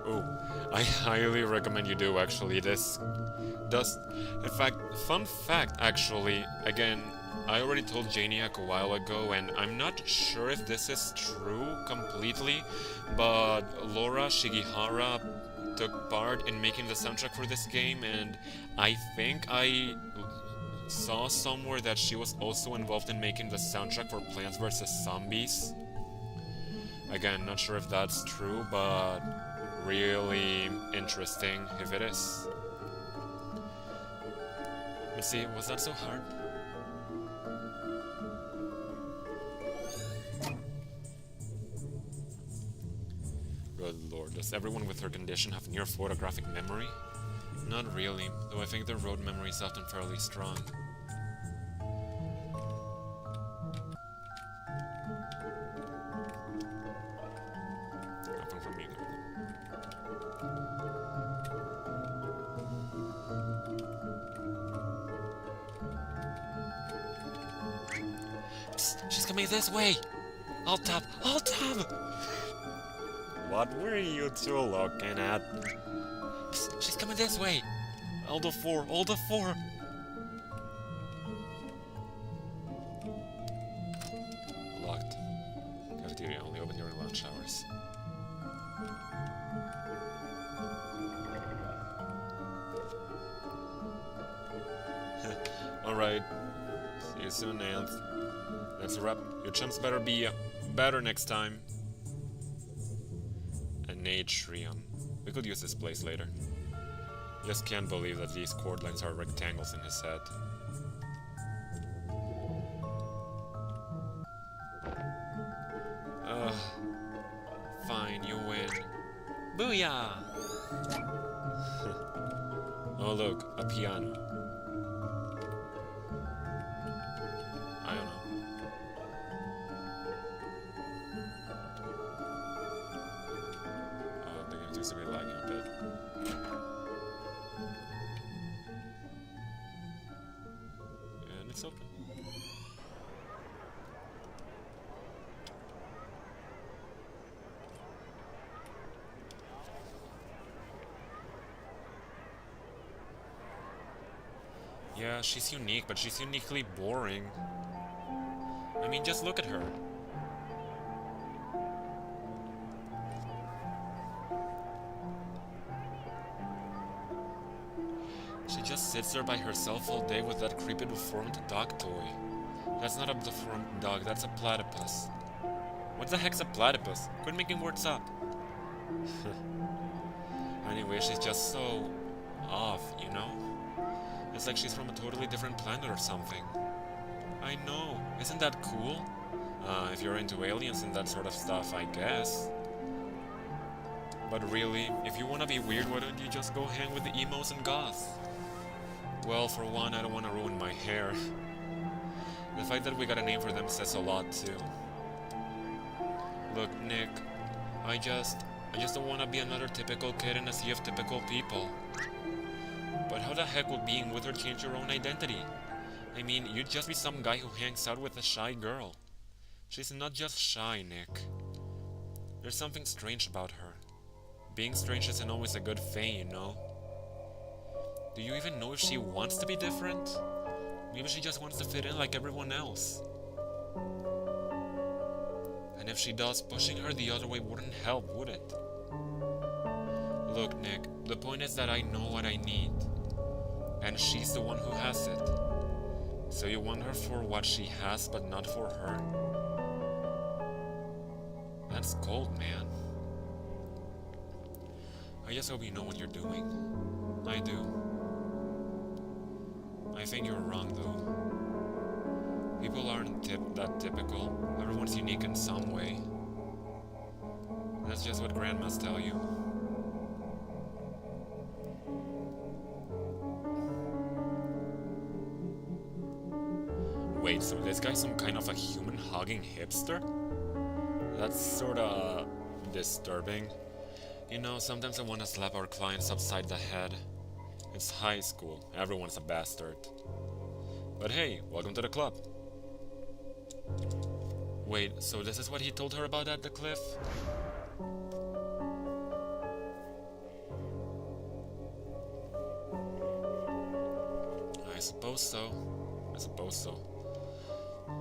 Oh, I highly recommend you do, actually. This does... In fact, fun fact, actually, again, I already told Janiac a while ago, and I'm not sure if this is true completely, but Laura Shigihara took part in making the soundtrack for this game, and I think I saw somewhere that she was also involved in making the soundtrack for Plants vs. Zombies. Again, not sure if that's true, but really interesting if it is. Let's see, was that so hard? Good lord, does everyone with her condition have near photographic memory? Not really, though I think their road memory is often fairly strong. Nothing from either. Psst, she's coming this way! Alt tab! Alt tab! What were you two looking at? Psst, she's coming this way! Aldo 4, Aldo 4! Locked. Cafeteria only open during lunch hours. Alright. See you soon, Nance. That's a wrap. Your chumps better be better next time. An atrium. We could use this place later. Just can't believe that these chord lines are rectangles in his head. Ugh. Fine, you win. Booyah! Oh look, a piano. I don't know. The game seems to be lagging a bit. And it's open. Yeah, she's unique, but she's uniquely boring. I mean, just look at her. She just sits there by herself all day with that creepy deformed dog toy. That's not a deformed dog, that's a platypus. What the heck's a platypus? Quit making words up. Anyway, she's just so off, you know? It's like she's from a totally different planet or something. I know, isn't that cool? If you're into aliens and that sort of stuff, I guess. But really, if you wanna be weird, why don't you just go hang with the emos and goths? Well, for one, I don't wanna ruin my hair. The fact that we got a name for them says a lot, too. Look, Nick, I just don't wanna be another typical kid in a sea of typical people. But how the heck would being with her change your own identity? I mean, you'd just be some guy who hangs out with a shy girl. She's not just shy, Nick. There's something strange about her. Being strange isn't always a good thing, you know? Do you even know if she wants to be different? Maybe she just wants to fit in like everyone else. And if she does, pushing her the other way wouldn't help, would it? Look, Nick, the point is that I know what I need. And she's the one who has it. So you want her for what she has, but not for her? That's cold, man. I just hope you know what you're doing. I do. I think you're wrong, though. People aren't that typical. Everyone's unique in some way. That's just what grandmas tell you. Wait, so this guy's some kind of a human-hugging hipster? That's sorta disturbing. You know, sometimes I want to slap our clients upside the head. It's high school, everyone's a bastard. But hey, welcome to the club. Wait, so this is what he told her about at the cliff? I suppose so.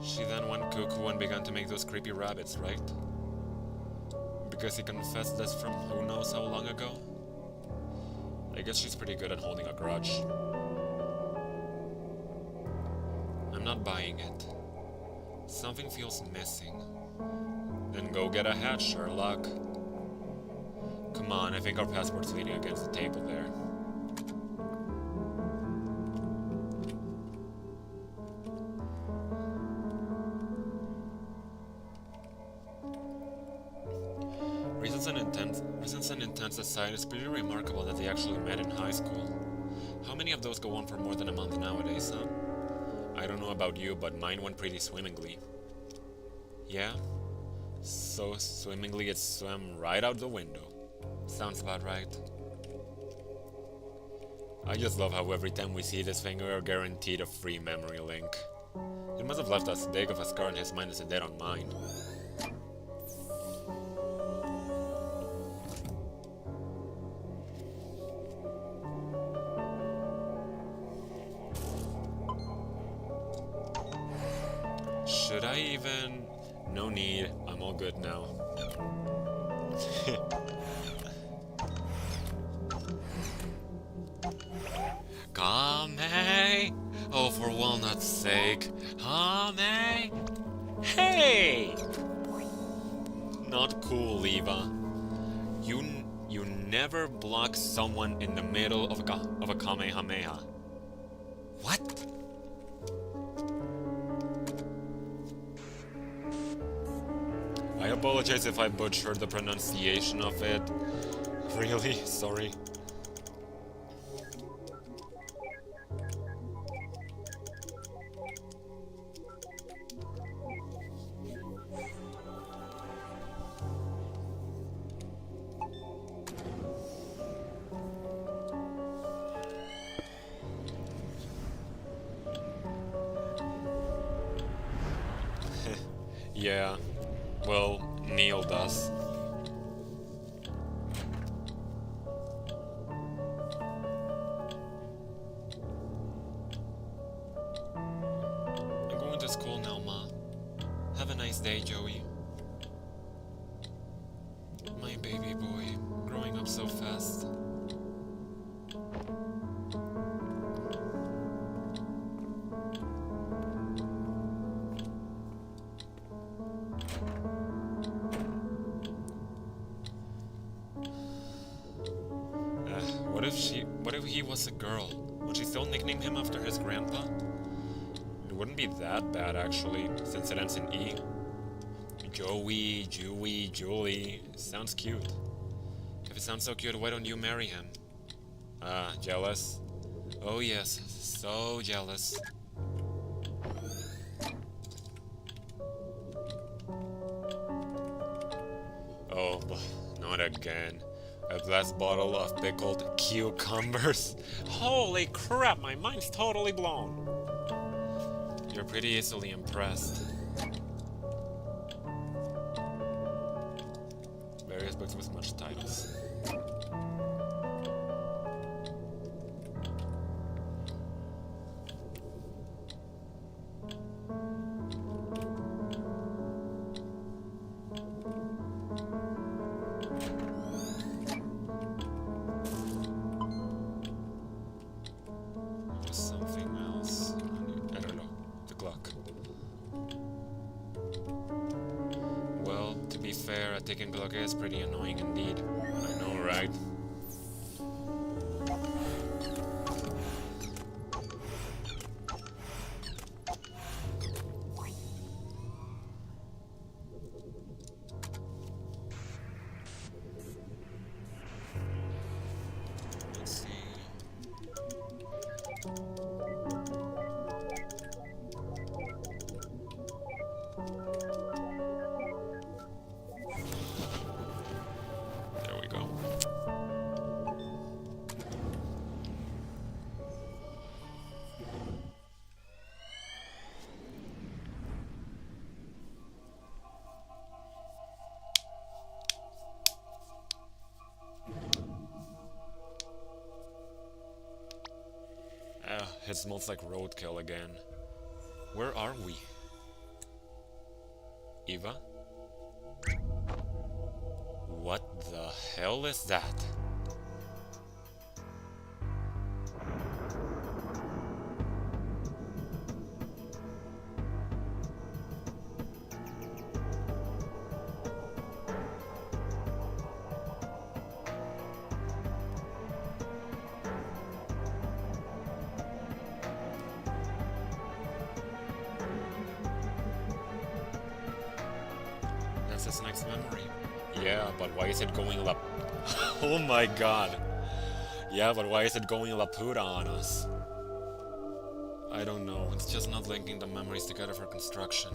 She then went cuckoo and began to make those creepy rabbits, right? Because he confessed this from who knows how long ago? I guess she's pretty good at holding a grudge. I'm not buying it. Something feels missing. Then go get a hat, Sherlock. Come on, I think our passport's leaning against the table there. Reasons and intents aside, it's pretty remarkable that they actually met in high school. How many of those go on for more than a month nowadays, huh? I don't know about you, but mine went pretty swimmingly. Yeah? So swimmingly it swam right out the window. Sounds about right. I just love how every time we see this thing we are guaranteed a free memory link. It must have left as big of a scar on his mind as it did on mine. Should I even? No need. I'm all good now. Kame! Oh, for walnut's sake. Kame! Hey! Not cool, Eva. You never block someone in the middle of a Kamehameha. What? I apologize if I butchered the pronunciation of it. Really? Sorry. Yeah. Well, Neil does. I'm going to school now, Ma. Have a nice day, Joey. My baby boy, growing up so fast. What if he was a girl? Would she still nickname him after his grandpa? It wouldn't be that bad, actually, since it ends in E. Joey, Jewy, Julie. Sounds cute. If it sounds so cute, why don't you marry him? Ah, jealous? Oh yes, so jealous. Oh, not again. A glass bottle of pickled cucumbers. Holy crap, my mind's totally blown. You're pretty easily impressed. Various books with much titles. Taking block is pretty annoying indeed. I know, right? Let's see. It smells like roadkill again. Where are we? Eva? What the hell is that? That's his next memory. Yeah, but why is it going lap... Oh my god. Yeah, but why is it going Laputa on us? I don't know, it's just not linking the memories together for construction.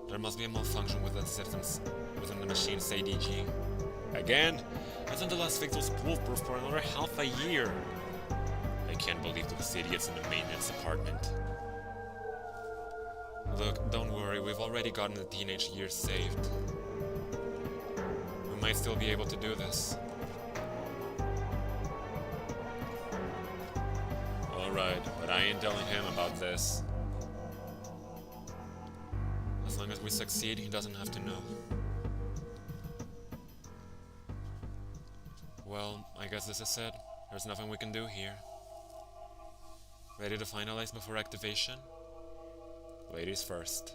There must be a malfunction with the systems within the machine's ADG. Again? I thought the last fix was foolproof for another half a year. I can't believe those idiots in the maintenance department. Look, don't worry, we've already gotten the teenage years saved. We might still be able to do this. Alright, but I ain't telling him about this. As long as we succeed, he doesn't have to know. Well, I guess this is it. There's nothing we can do here. Ready to finalize before activation? Ladies first.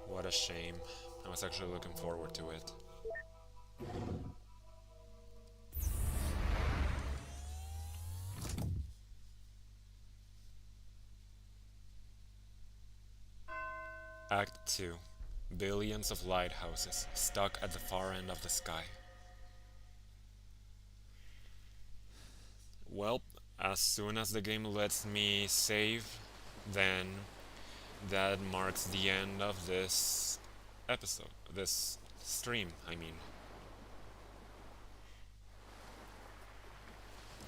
What a shame. I was actually looking forward to it. Act 2. Billions of lighthouses stuck at the far end of the sky. Well, as soon as the game lets me save, then that marks the end of this episode, this stream, I mean.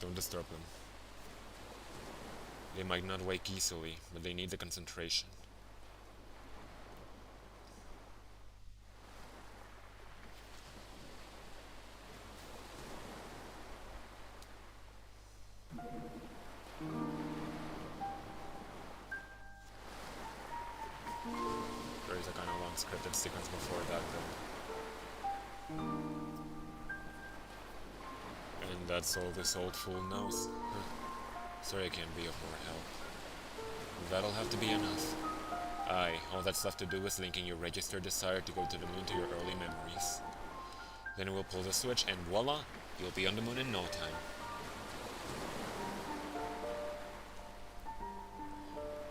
Don't disturb them. They might not wake easily, but they need the concentration. There is a kind of long scripted sequence before that though. And that's all this old fool knows. Sorry I can't be of more help. That'll have to be enough. Aye, all that's left to do is linking your registered desire to go to the moon to your early memories. Then we'll pull the switch and voila, you'll be on the moon in no time.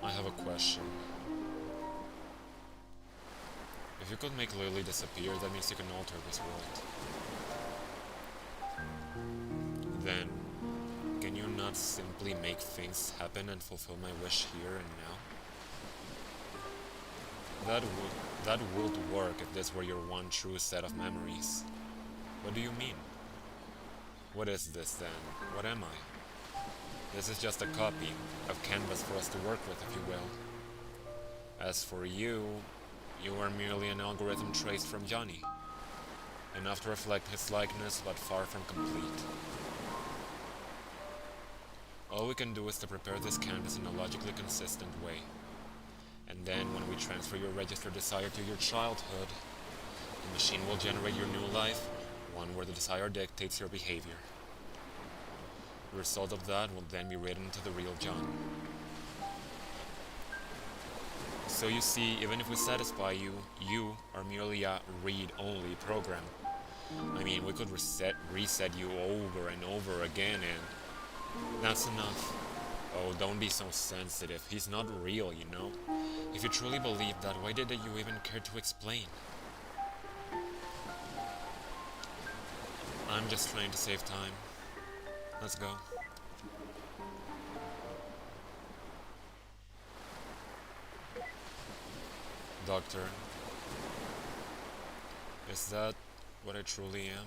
I have a question. If you could make Lily disappear, that means you can alter this world. Then, can you not simply make things happen and fulfill my wish here and now? That would work if this were your one true set of memories. What do you mean? What is this then? What am I? This is just a copy, of canvas for us to work with, if you will. As for you, you are merely an algorithm traced from Johnny. Enough to reflect his likeness, but far from complete. All we can do is to prepare this canvas in a logically consistent way. And then, when we transfer your registered desire to your childhood, the machine will generate your new life, one where the desire dictates your behavior. The result of that will then be written into the real John. So you see, even if we satisfy you, you are merely a read-only program. I mean, we could reset you over and over again and that's enough. Oh, don't be so sensitive. He's not real, you know? If you truly believe that, why did you even care to explain? I'm just trying to save time. Let's go. Doctor, is that what I truly am?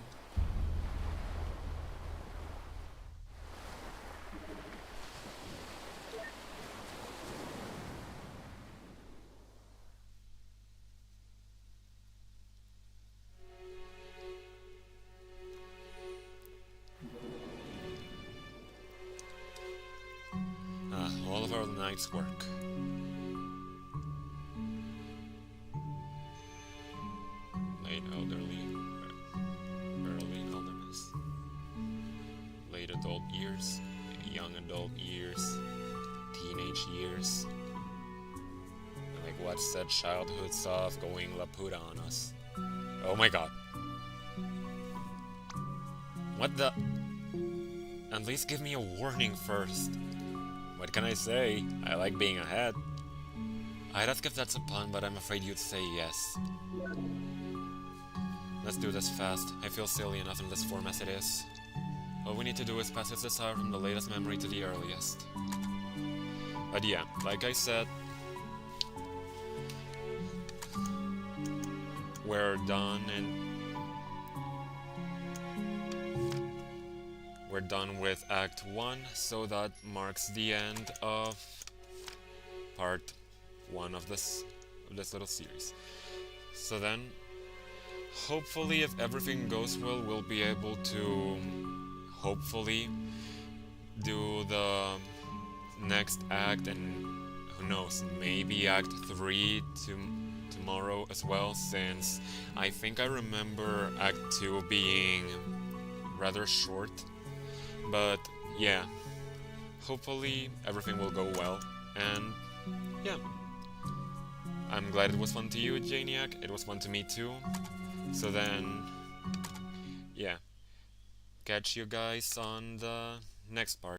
night's work. Late elderly, early elderness, late adult years, young adult years, teenage years. And like what said childhood stuff going Laputa on us. Oh my god. What the? At least give me a warning first. What can I say? I like being ahead. I'd ask if that's a pun, but I'm afraid you'd say yes. Let's do this fast. I feel silly enough in this form as it is. All we need to do is pass its desire from the latest memory to the earliest. But yeah, like I said, we're done with Act 1, so that marks the end of part 1 of this little series. So then, hopefully, if everything goes well, we'll be able to hopefully do the next act, and who knows, maybe Act 3 tomorrow as well, since I think I remember Act 2 being rather short. But yeah, hopefully everything will go well, and yeah. I'm glad it was fun to you, Janiac. It was fun to me too. So then, yeah. Catch you guys on the next part.